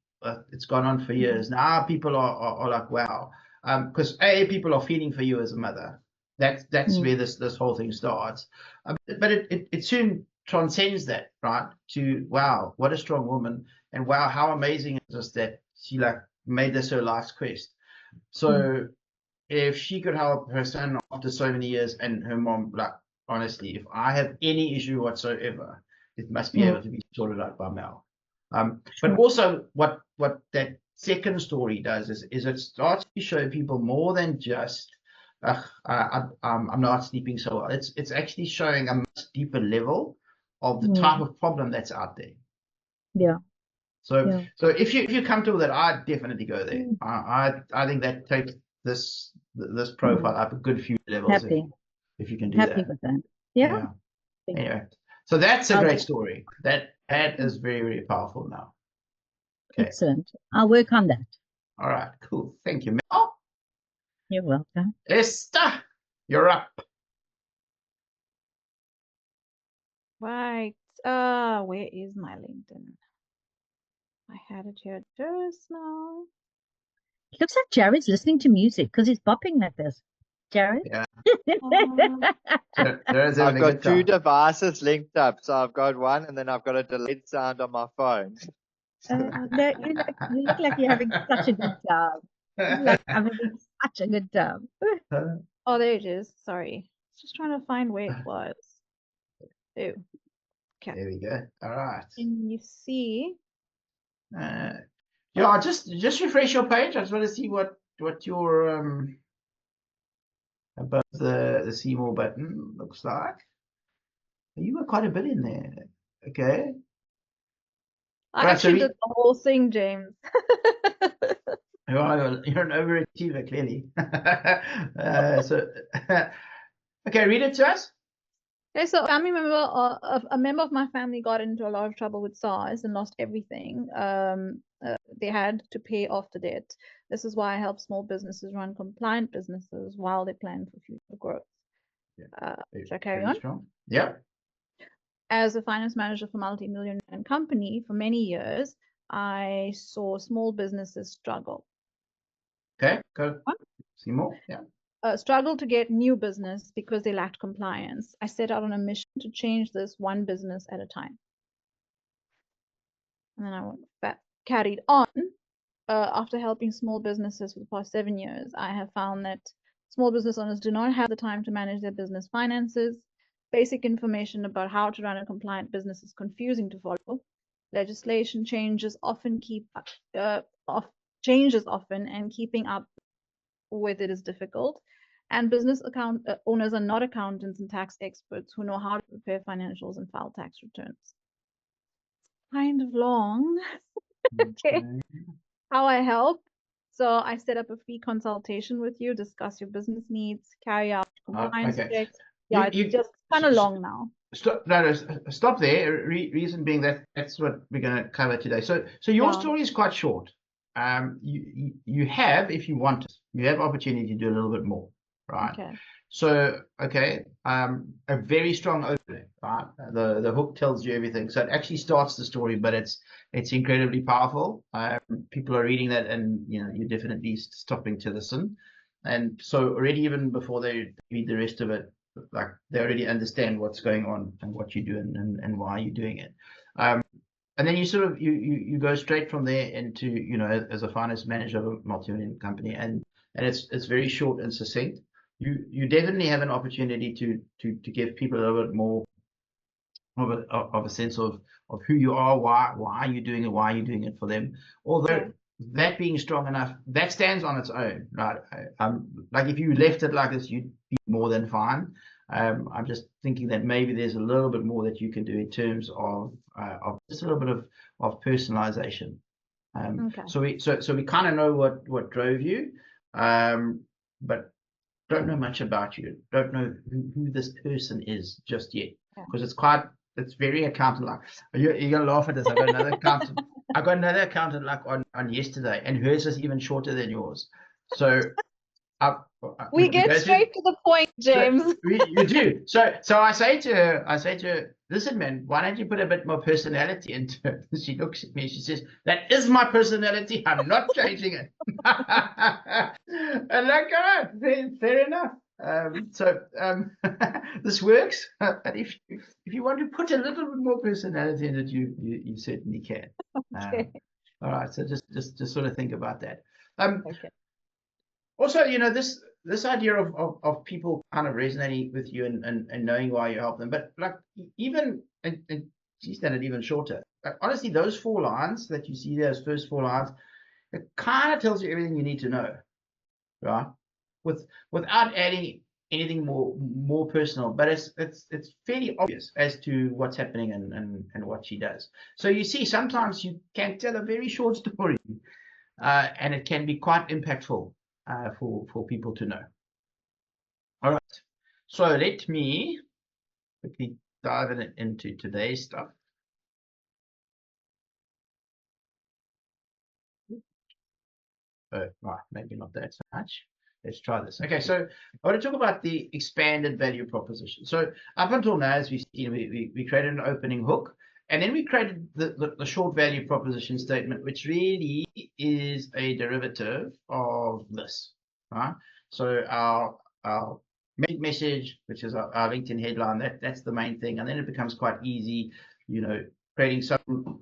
It's gone on for years. Now people are like, wow. Because people are feeling for you as a mother. That's where this whole thing starts. But it soon transcends that, right? To wow, what a strong woman, and wow, how amazing is this that she made this her life's quest. So if she could help her son after so many years, and her mom, honestly, if I have any issue whatsoever, it must be able to be sorted out by Mel. But also what that second story does is it starts to show people more than just I'm not sleeping so well. It's actually showing a much deeper level of the type of problem that's out there. Yeah. So if you're comfortable with that, I'd definitely go there. I think that takes this profile up a good few levels if you can do Happy that. with that. Yeah. Anyway, so that's a great story. That is very, very powerful now. Okay. Excellent. I'll work on that. All right, cool. Thank you, Mel. You're welcome. Esther, you're up. Right. Where is my LinkedIn? I had it here just now. It looks like Jared's listening to music because he's bopping like this. Jared? Yeah. I've got two devices linked up. So I've got one and then I've got a delayed sound on my phone. No, you look like you're having such a good time. Like I'm having such a good time. Oh, there it is. Sorry. Just trying to find where it was. Oh, okay. There we go. All right. And you see. Yeah, just refresh your page. I just want to see what your above the see more button looks like. You were quite a bit in there. Okay. I actually did the whole thing, James. Well, you're an overachiever, clearly. Okay, read it to us. Okay, so a member of my family got into a lot of trouble with SARS and lost everything. They had to pay off the debt. This is why I help small businesses run compliant businesses while they plan for future growth. Should I carry on? Strong. Yeah. As a finance manager for multi-million company for many years, I saw small businesses struggle. Okay, go. See more? Yeah. Struggle to get new business because they lacked compliance. I set out on a mission to change this one business at a time. And then I carried on. After helping small businesses for the past 7 years, I have found that small business owners do not have the time to manage their business finances. Basic information about how to run a compliant business is confusing to follow. Legislation changes often, and keeping up with it is difficult. And business owners are not accountants and tax experts who know how to prepare financials and file tax returns. Kind of long. Okay. How I help. So I set up a free consultation with you, discuss your business needs, carry out compliance checks. Yeah, it's just kind of long now. Stop there. Reason being that's what we're going to cover today. So your story is quite short. You have, if you want, you have opportunity to do a little bit more, right? Okay. So a very strong opening, right? The hook tells you everything. So it actually starts the story, but it's incredibly powerful. People are reading that, and you're definitely stopping to listen. And so already, even before they read the rest of it, like they already understand what's going on and what you're doing and why you're doing it. And then you sort of you go straight from there into as a finance manager of a multi-million company, and it's very short and succinct. You definitely have an opportunity to give people a little bit more of a sense of who you are, why you're doing it, why you're doing it for them. Although that being strong enough, that stands on its own, right? Like if you left it like this, you'd be more than fine. I'm just thinking that maybe there's a little bit more that you can do in terms of just a little bit of personalization. So we kind of know what drove you, but don't know much about you. Don't know who this person is just yet, because it's very accountant-like. You're gonna laugh at this. I got another accountant. I got another accountant like on yesterday, and hers is even shorter than yours. So we get straight to the point, James. So you do. So I say to her, listen, man, why don't you put a bit more personality into it? She looks at me, she says, that is my personality. I'm not changing it. And like, all right, fair enough. This works. But if you want to put a little bit more personality in it, you certainly can. Okay. All right. So just sort of think about that. Okay. Also, this idea of people kind of resonating with you and knowing why you help them, but like even and she's done it even shorter. Honestly, those 4 lines that you see there, those first 4 lines, it kind of tells you everything you need to know, right? Without adding anything more personal, but it's fairly obvious as to what's happening and what she does. So you see, sometimes you can tell a very short story, and it can be quite impactful for people to know. All right, so let me quickly dive into today's stuff. Right, maybe not that so much. Let's try this. Okay, so I want to talk about the expanded value proposition. So up until now, as we see, we created an opening hook, and then we created the short value proposition statement, which really is a derivative of this, right? So our main message, which is our LinkedIn headline, that's the main thing, and then it becomes quite easy, you know, creating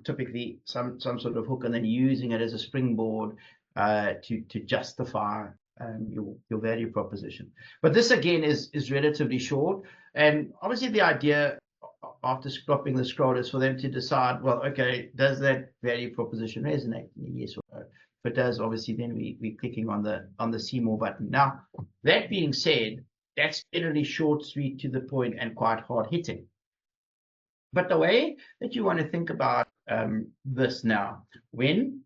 typically some sort of hook, and then using it as a springboard to justify your value proposition. But this again is relatively short, and obviously the idea after stopping the scroll is for them to decide, well, okay, does that value proposition resonate? Yes or no. If it does, obviously then we're clicking on the see more button. Now, that being said, that's generally short, sweet, to the point, and quite hard hitting. But the way that you want to think about this now, when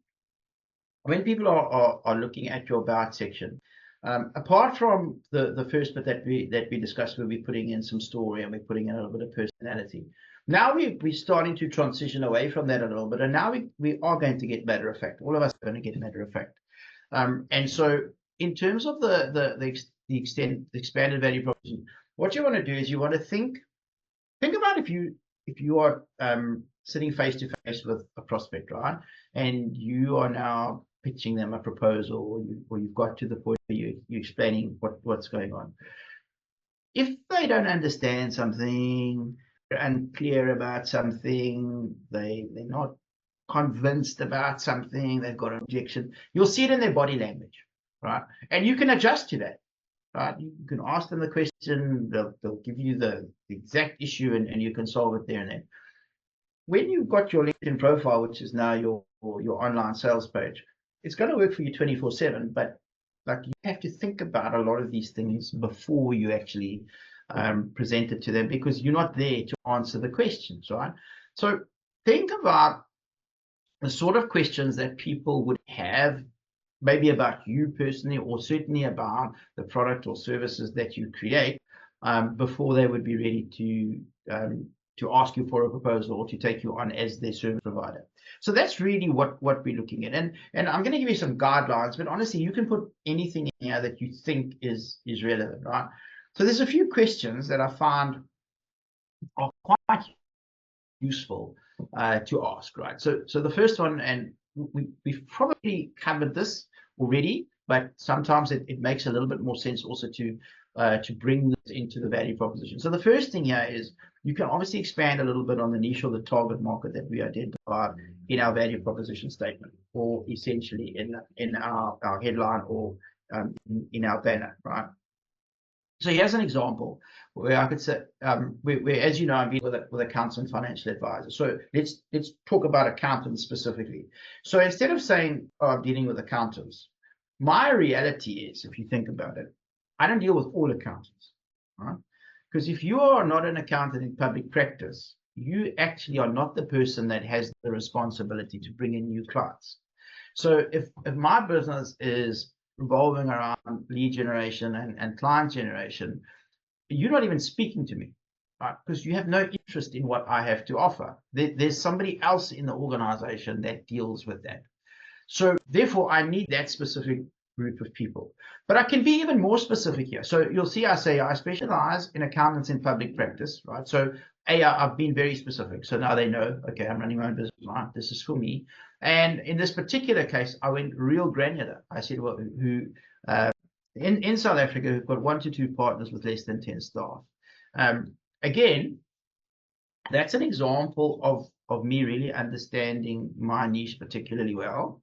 people are looking at your about section, apart from the first bit that we discussed, where we're putting in some story and we're putting in a little bit of personality, now we're starting to transition away from that a little bit, and now we are going to get matter of fact. All of us are going to get matter of fact, and so in terms of the expanded value proposition, what you want to do is you want to think about if you are sitting face to face with a prospect, right, and you are now pitching them a proposal, or you've got to the point where you're explaining what's going on. If they don't understand something, they're unclear about something, they're not convinced about something, they've got an objection, you'll see it in their body language, right? And you can adjust to that, right? You can ask them the question, they'll give you the exact issue, and you can solve it there and then. When you've got your LinkedIn profile, which is now your online sales page, it's going to work for you 24/7, but like, you have to think about a lot of these things before you actually present it to them, because you're not there to answer the questions, right? So think about the sort of questions that people would have, maybe about you personally, or certainly about the product or services that you create, before they would be ready to ask you for a proposal or to take you on as their service provider. So that's really what we're looking at. And I'm going to give you some guidelines, but honestly, you can put anything in here that you think is relevant, right? So there's a few questions that I find are quite useful to ask, right? So the first one, and we've probably covered this already, but sometimes it makes a little bit more sense also to bring this into the value proposition. So the first thing here is, you can obviously expand a little bit on the niche or the target market that we identified in our value proposition statement, or essentially in our headline, or in our banner, right? So here's an example where I could say, where, as you know, I'm dealing with accountants and financial advisors. So let's talk about accountants specifically. So instead of saying, oh, I'm dealing with accountants, my reality is, if you think about it, I don't deal with all accountants, right? Because if you are not an accountant in public practice, you actually are not the person that has the responsibility to bring in new clients. So if my business is revolving around lead generation and client generation, you're not even speaking to me, right? Because you have no interest in what I have to offer. There's somebody else in the organization that deals with that. So therefore, I need that specific group of people. But I can be even more specific here. So you'll see I say I specialize in accountants in public practice, right? So I've been very specific. So now they know, okay, I'm running my own business, right? This is for me. And in this particular case, I went real granular. I said, well, who in South Africa, who've got 1 to 2 partners with less than 10 staff. Again, that's an example of me really understanding my niche particularly well.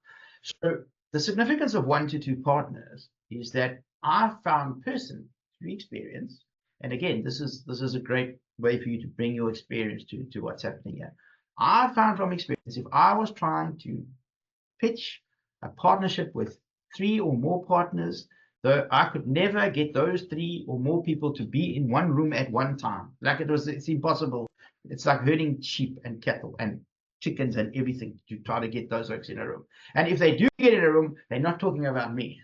So the significance of 1 to 2 partners is that I found personally through experience, and again, this is a great way for you to bring your experience to what's happening here. I found from experience, if I was trying to pitch a partnership with 3 or more partners, though I could never get those 3 or more people to be in one room at one time. Like it's impossible. It's like herding sheep and cattle and chickens and everything to try to get those folks in a room. And if they do get in a room, they're not talking about me.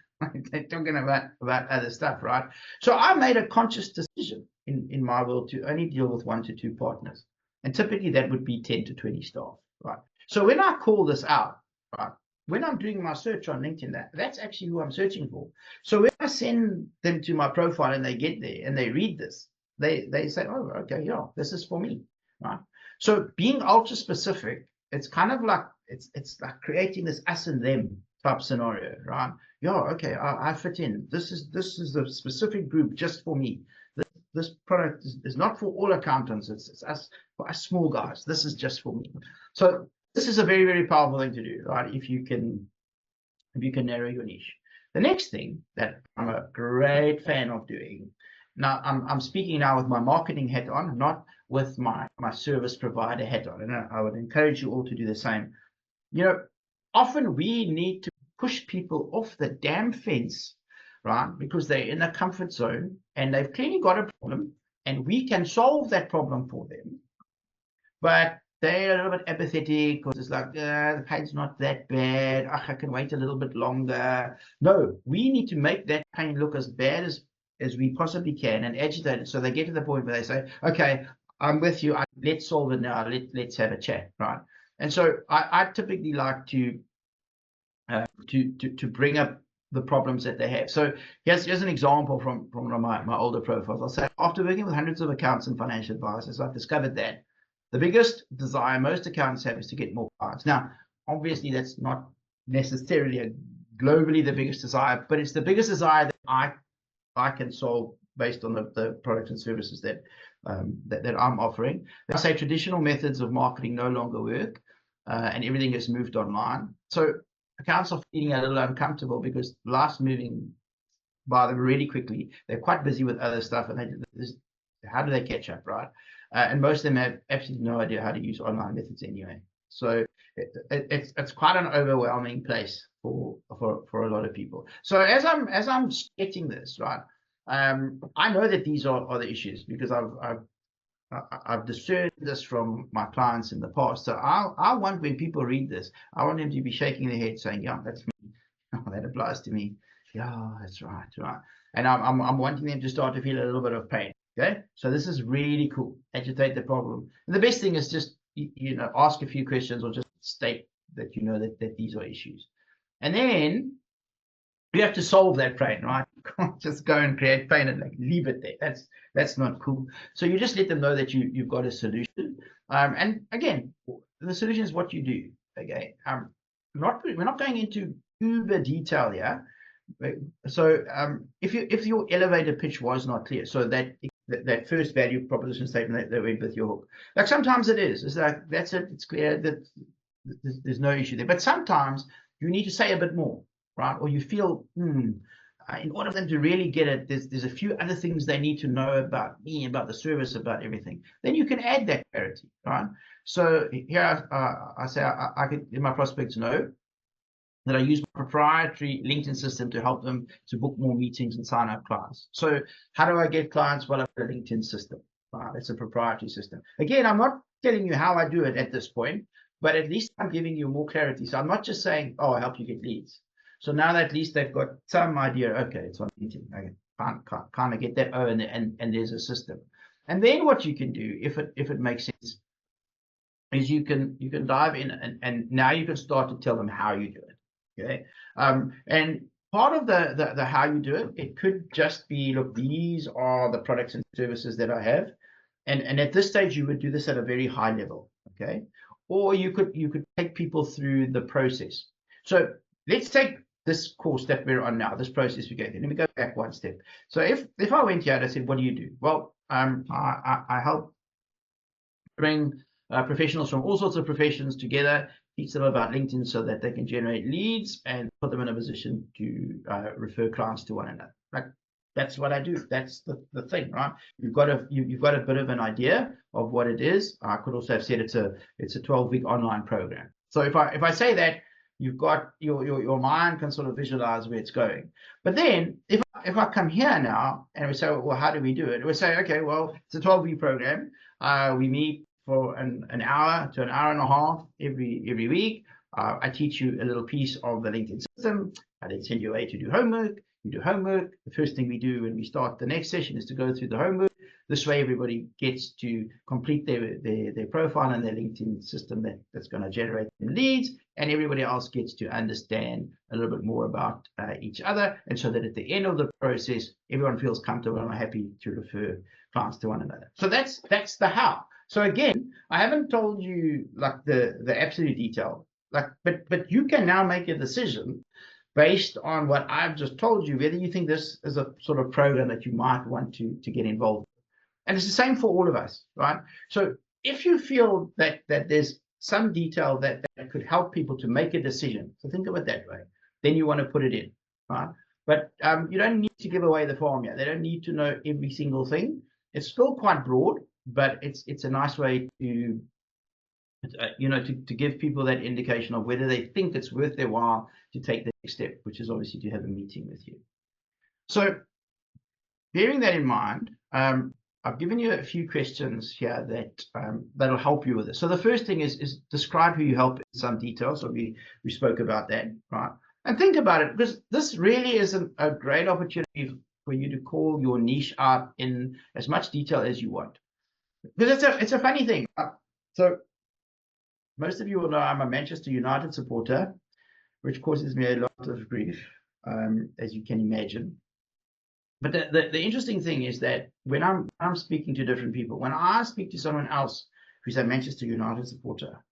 They're talking about other stuff, right? So I made a conscious decision in my world to only deal with 1 to 2 partners. And typically that would be 10 to 20 staff, right? So when I call this out, right, when I'm doing my search on LinkedIn, that's actually who I'm searching for. So when I send them to my profile and they get there and they read this, they say, oh, okay, yeah, this is for me, right? So being ultra specific, it's kind of like it's like creating this us and them type scenario, right? Yeah, okay, I fit in. This is a specific group just for me. This product is not for all accountants. It's us, for us small guys. This is just for me. So this is a very, very powerful thing to do, right? If you can narrow your niche. The next thing that I'm a great fan of doing, now I'm speaking now with my marketing hat on, not with my service provider hat on, and I would encourage you all to do the same. You know, often we need to push people off the damn fence, right? Because they're in a comfort zone and they've clearly got a problem, and we can solve that problem for them. But they're a little bit apathetic because it's like, the pain's not that bad. I can wait a little bit longer. No, we need to make that pain look as bad as we possibly can and agitate it so they get to the point where they say, okay, I'm with you. Let's solve it now. Let's have a chat, right? And so I typically like to bring up the problems that they have. So here's an example from one of my older profiles. I'll say, after working with hundreds of accountants and financial advisors, I've discovered that the biggest desire most accountants have is to get more clients. Now, obviously, that's not necessarily globally the biggest desire, but it's the biggest desire that I can solve based on the products and services that I'm offering. I say traditional methods of marketing no longer work, and everything has moved online. So accounts are feeling a little uncomfortable because life's moving by them really quickly. They're quite busy with other stuff, and how do they catch up, right? And most of them have absolutely no idea how to use online methods anyway. So it's quite an overwhelming place for a lot of people. So as I'm sketching this, right, I know that these are the issues because I've discerned this from my clients in the past. So I want, when people read this, I want them to be shaking their head saying, yeah, that's me. Oh, that applies to me. Yeah, that's right. And I'm wanting them to start to feel a little bit of pain. Okay, so this is really cool. Agitate the problem. And the best thing is just, ask a few questions or just state that you know that these are issues. And then you have to solve that pain, right? You can't just go and create pain and leave it there. That's not cool. So you just let them know that you've got a solution. And again, the solution is what you do. Okay. We're not going into uber detail here. So if your elevator pitch was not clear, so that first value proposition statement that went with your hook, like sometimes it is. It's like, that's it. It's clear that there's no issue there. But sometimes you need to say a bit more, right? Or you feel, in order for them to really get it, there's a few other things they need to know about me, about the service, about everything. Then you can add that clarity, right? So here I say I can let my prospects know that I use my proprietary LinkedIn system to help them to book more meetings and sign up clients. So how do I get clients? Well, I've got a LinkedIn system. It's a proprietary system. Again, I'm not telling you how I do it at this point, but at least I'm giving you more clarity. So I'm not just saying, oh, I help you get leads. So now that at least they've got some idea, okay, it's on LinkedIn. I can kind of get that, oh, and there's a system. And then what you can do, if it makes sense, is you can dive in and now you can start to tell them how you do it. Okay, and part of the how you do it could just be, look, these are the products and services that I have, and at this stage you would do this at a very high level. Okay, or you could take people through the process. So let's take this course that we're on now, this process we go through. Let me go back one step. So if I went here and I said, what do you do? Well, I help bring professionals from all sorts of professions together, teach them about LinkedIn so that they can generate leads and put them in a position to refer clients to one another. Like, that's what I do. That's the thing, right? You've got a bit of an idea of what it is. I could also have said it's a 12-week online program. So if I say that, You've got your mind can sort of visualize where it's going. But then if I come here now and we say, well, how do we do it? We say, okay, well, it's a 12-week program. We meet for an hour to an hour and a half every week. I teach you a little piece of the LinkedIn system. I then send you away to do homework. You do homework. The first thing we do when we start the next session is to go through the homework. This way, everybody gets to complete their profile and their LinkedIn system that's going to generate them leads, and everybody else gets to understand a little bit more about each other, and so that at the end of the process, everyone feels comfortable and happy to refer clients to one another. So that's the how. So again, I haven't told you like the absolute detail, but you can now make a decision based on what I've just told you, whether you think this is a sort of program that you might want to get involved in. And it's the same for all of us, right? So if you feel that there's some detail that could help people to make a decision, so think of it that way, then you want to put it in, right? But you don't need to give away the farm yet. They don't need to know every single thing. It's still quite broad, but it's a nice way to to give people that indication of whether they think it's worth their while to take the next step, which is obviously to have a meeting with you. So bearing that in mind, I've given you a few questions here that'll help you with this. So the first thing is describe who you help in some detail. So we spoke about that, right? And think about it, because this really is a great opportunity for you to call your niche out in as much detail as you want. Because it's a funny thing. So most of you will know I'm a Manchester United supporter, which causes me a lot of grief, as you can imagine. But the interesting thing is that when I'm speaking to different people, when I speak to someone else who's a Manchester United supporter,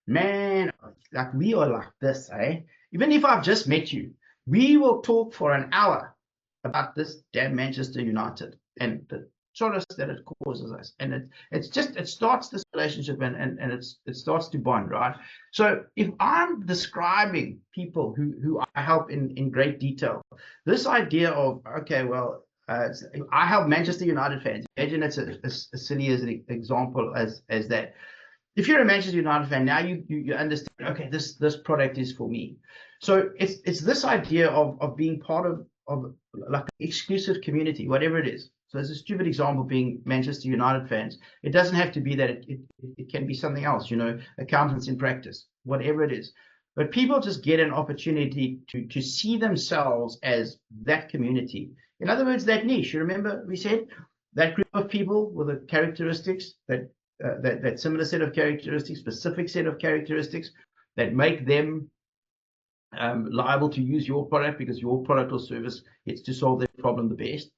man, like we are like this, eh? Even if I've just met you, we will talk for an hour about this damn Manchester United and the solace that it causes us. And it starts this relationship and it starts to bond, right? So if I'm describing people who I help in great detail, this idea of, okay, well, I help Manchester United fans. Imagine it's as silly as an example as that. If you're a Manchester United fan, now you understand, okay, this product is for me. So it's this idea of being part of like an exclusive community, whatever it is. So there's a stupid example being Manchester United fans. It doesn't have to be that. It can be something else, accountants in practice, whatever it is. But people just get an opportunity to see themselves as that community. In other words, that niche. You remember we said that group of people with the characteristics that similar set of characteristics, specific set of characteristics that make them liable to use your product because your product or service gets to solve their problem the best.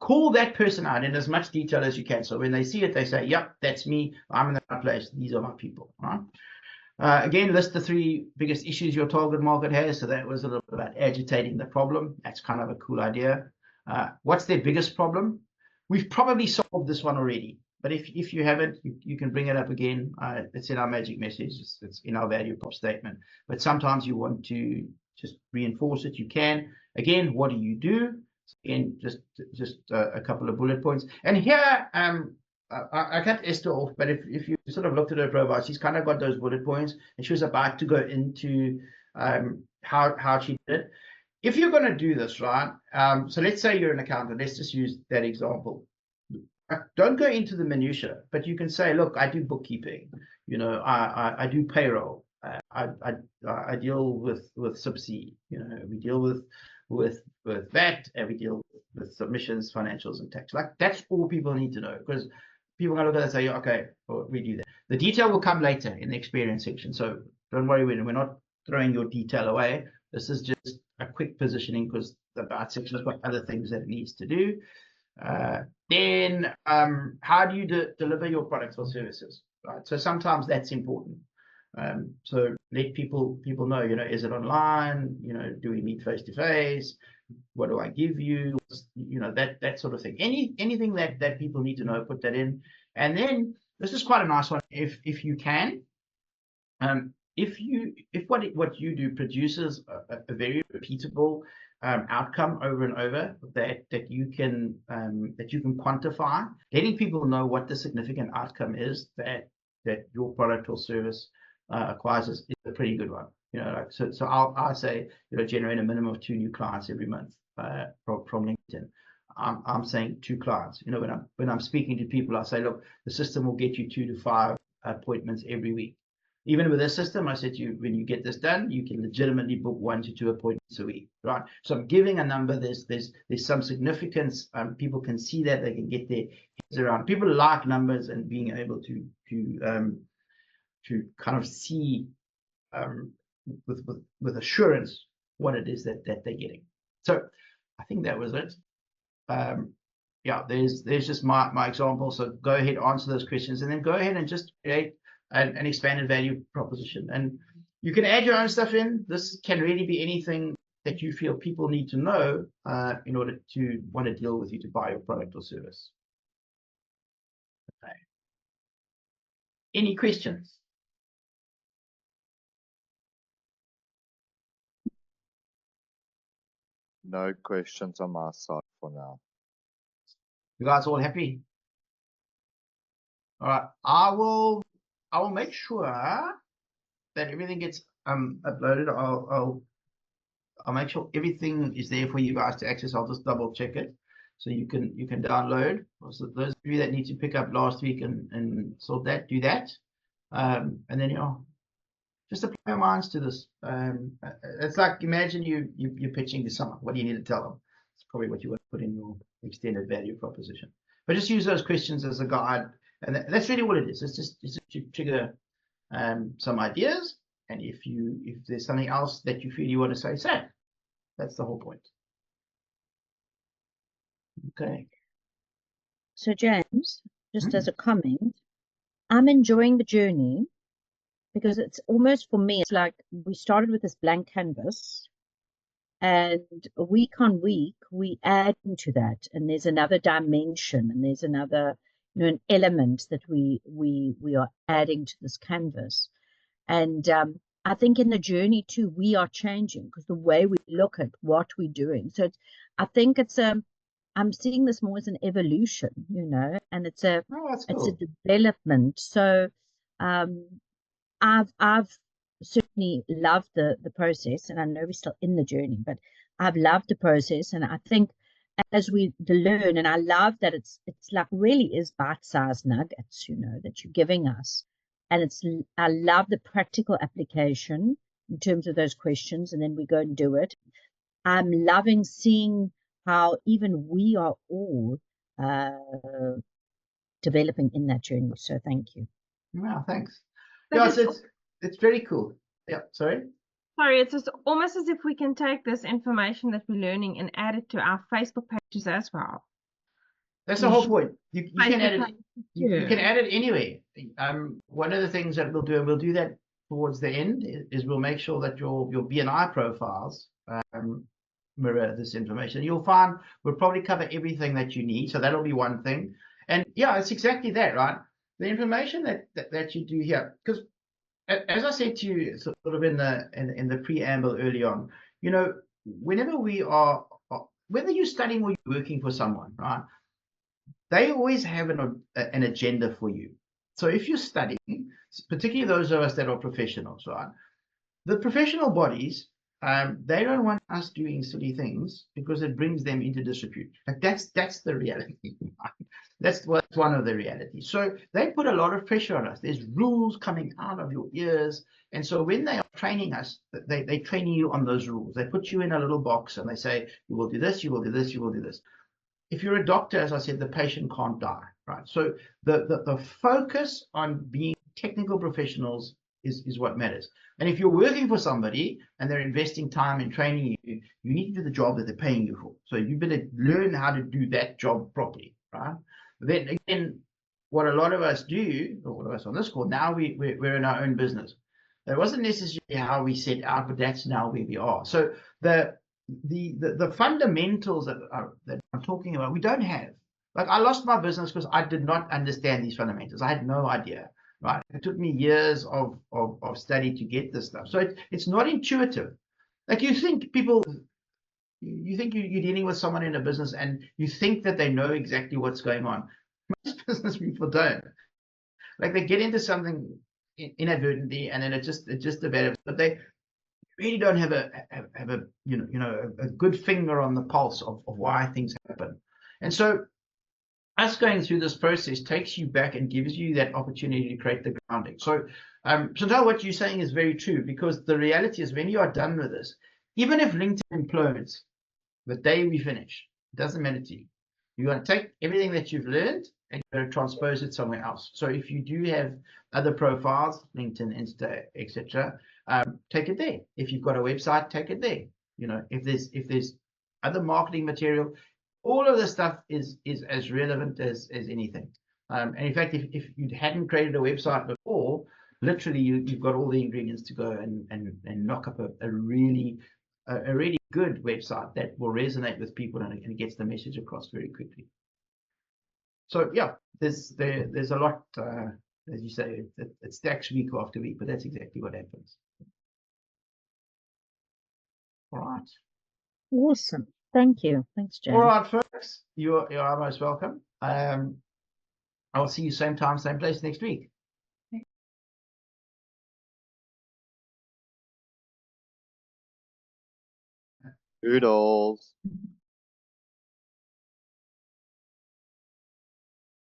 Call that person out in as much detail as you can. So when they see it, they say, yep, that's me. I'm in the right place. These are my people. Right? Again, list the 3 biggest issues your target market has. So that was a little bit about agitating the problem. That's kind of a cool idea. What's their biggest problem? We've probably solved this one already. But if you haven't, you can bring it up again. It's in our magic message. It's in our value prop statement. But sometimes you want to just reinforce it. You can. Again, what do you do? Again, just a couple of bullet points. And here, I cut Esther off, but if you sort of looked at her profile, she's kind of got those bullet points, and she was about to go into how she did it. If you're going to do this, right? So let's say you're an accountant. Let's just use that example. Don't go into the minutiae, but you can say, look, I do bookkeeping. I do payroll. I deal with subsea. We deal with that, and we deal with submissions, financials, and tax. Like that's all people need to know, because people are going to look at it and say, okay, well, we do that. The detail will come later in the experience section. So don't worry, we're not throwing your detail away. This is just a quick positioning because the about section has got other things that it needs to do. Then how do you deliver your products or services, right? So sometimes that's important. So let people know, is it online? Do we meet face to face? What do I give you? That sort of thing. Anything that people need to know, put that in. And then this is quite a nice one. If you can, if what you do produces a very repeatable outcome over and over that you can quantify, letting people know what the significant outcome is that your product or service acquires is a pretty good one. You know, like so I'll say, you know, generate a minimum of 2 new clients every month from LinkedIn. I'm saying 2 clients. You know, when I'm speaking to people, I say, look, the system will get you 2 to 5 appointments every week. Even with this system, I said to you, when you get this done, you can legitimately book 1 to 2 appointments a week, right? So I'm giving a number. There's some significance. People can see that, they can get their heads around. People like numbers and being able to kind of see with assurance what it is that they're getting. So I think that was it. Yeah, there's just my example. So go ahead, answer those questions, and then go ahead and just create an expanded value proposition. And you can add your own stuff in. This can really be anything that you feel people need to know in order to want to deal with you to buy your product or service. Okay. Any questions? No questions on my side for now. You guys all happy? All right. I will make sure that everything gets uploaded. I'll make sure everything is there for you guys to access. I'll just double check it so you can download. So those of you that need to pick up last week and sort that, do that. And then, you know, just apply your minds to this. It's like, imagine you're pitching to someone. What do you need to tell them? It's probably what you want to put in your extended value proposition. But just use those questions as a guide, and that's really what it is. It's just to trigger some ideas, and if there's something else that you feel you want to say. That's the whole point. Okay. So James, just as a comment, I'm enjoying the journey because it's almost, for me, it's like we started with this blank canvas, and week on week we add into that, and there's another dimension, and there's another, you know, an element that we are adding to this canvas. And I think in the journey too, we are changing because the way we look at what we're doing. So I think it's I'm seeing this more as an evolution, you know, and it's a it's a development. So I've certainly loved the process, and I know we're still in the journey, but I've loved the process, and I think as we learn, and I love that it's like really is bite-sized nuggets, you know, that you're giving us. And I love the practical application in terms of those questions, and then we go and do it. I'm loving seeing how even we are all developing in that journey. So thank you. Wow, thanks. Yeah, it's very cool. Yeah, sorry. Sorry, it's just almost as if we can take this information that we're learning and add it to our Facebook pages as well. That's the whole point. You can add it. You can add it anywhere. One of the things that we'll do that towards the end is we'll make sure that your BNI profiles mirror this information. You'll find we'll probably cover everything that you need. So that'll be one thing. And yeah, it's exactly that, right? The information that you do here, because as I said to you, sort of in the preamble early on, you know, whenever we are, whether you're studying or you're working for someone, right? They always have an agenda for you. So if you're studying, particularly those of us that are professionals, right? The professional bodies, they don't want us doing silly things because it brings them into disrepute. Like that's the reality. That's one of the realities. So they put a lot of pressure on us. There's rules coming out of your ears. And so when they are training us, they train you on those rules. They put you in a little box and they say, you will do this, you will do this, you will do this. If you're a doctor, as I said, the patient can't die, right? So the focus on being technical professionals is what matters. And if you're working for somebody and they're investing time in training you, you need to do the job that they're paying you for. So you better learn how to do that job properly, right? Then again, what a lot of us do, or all of us on this call, now we're in our own business. That wasn't necessarily how we set out, but that's now where we are. So the fundamentals that I'm talking about, we don't have. Like I lost my business because I did not understand these fundamentals. I had no idea, right? It took me years of study to get this stuff. So it's not intuitive. Like you think you're dealing with someone in a business and you think that they know exactly what's going on. Most business people don't. Like they get into something inadvertently and then it just develops. But really don't have a a good finger on the pulse of why things happen. And so us going through this process takes you back and gives you that opportunity to create the grounding. So Chantal, what you're saying is very true, because the reality is when you are done with this, even if LinkedIn implodes the day we finish, it doesn't matter to you. You're going to take everything that you've learned and you're going to transpose it somewhere else. So if you do have other profiles, LinkedIn, Insta, etc., take it there. If you've got a website, take it there. If there's other marketing material, all of this stuff is as relevant as anything. And in fact, if you hadn't created a website before, literally you've got all the ingredients to go and knock up a really good website that will resonate with people and it gets the message across very quickly. So yeah, there's a lot, as you say, it stacks week after week, but that's exactly what happens. All right. Awesome. Thank you. Thanks, Jan. All right, folks, you are most welcome. I'll see you same time, same place next week. Doodles.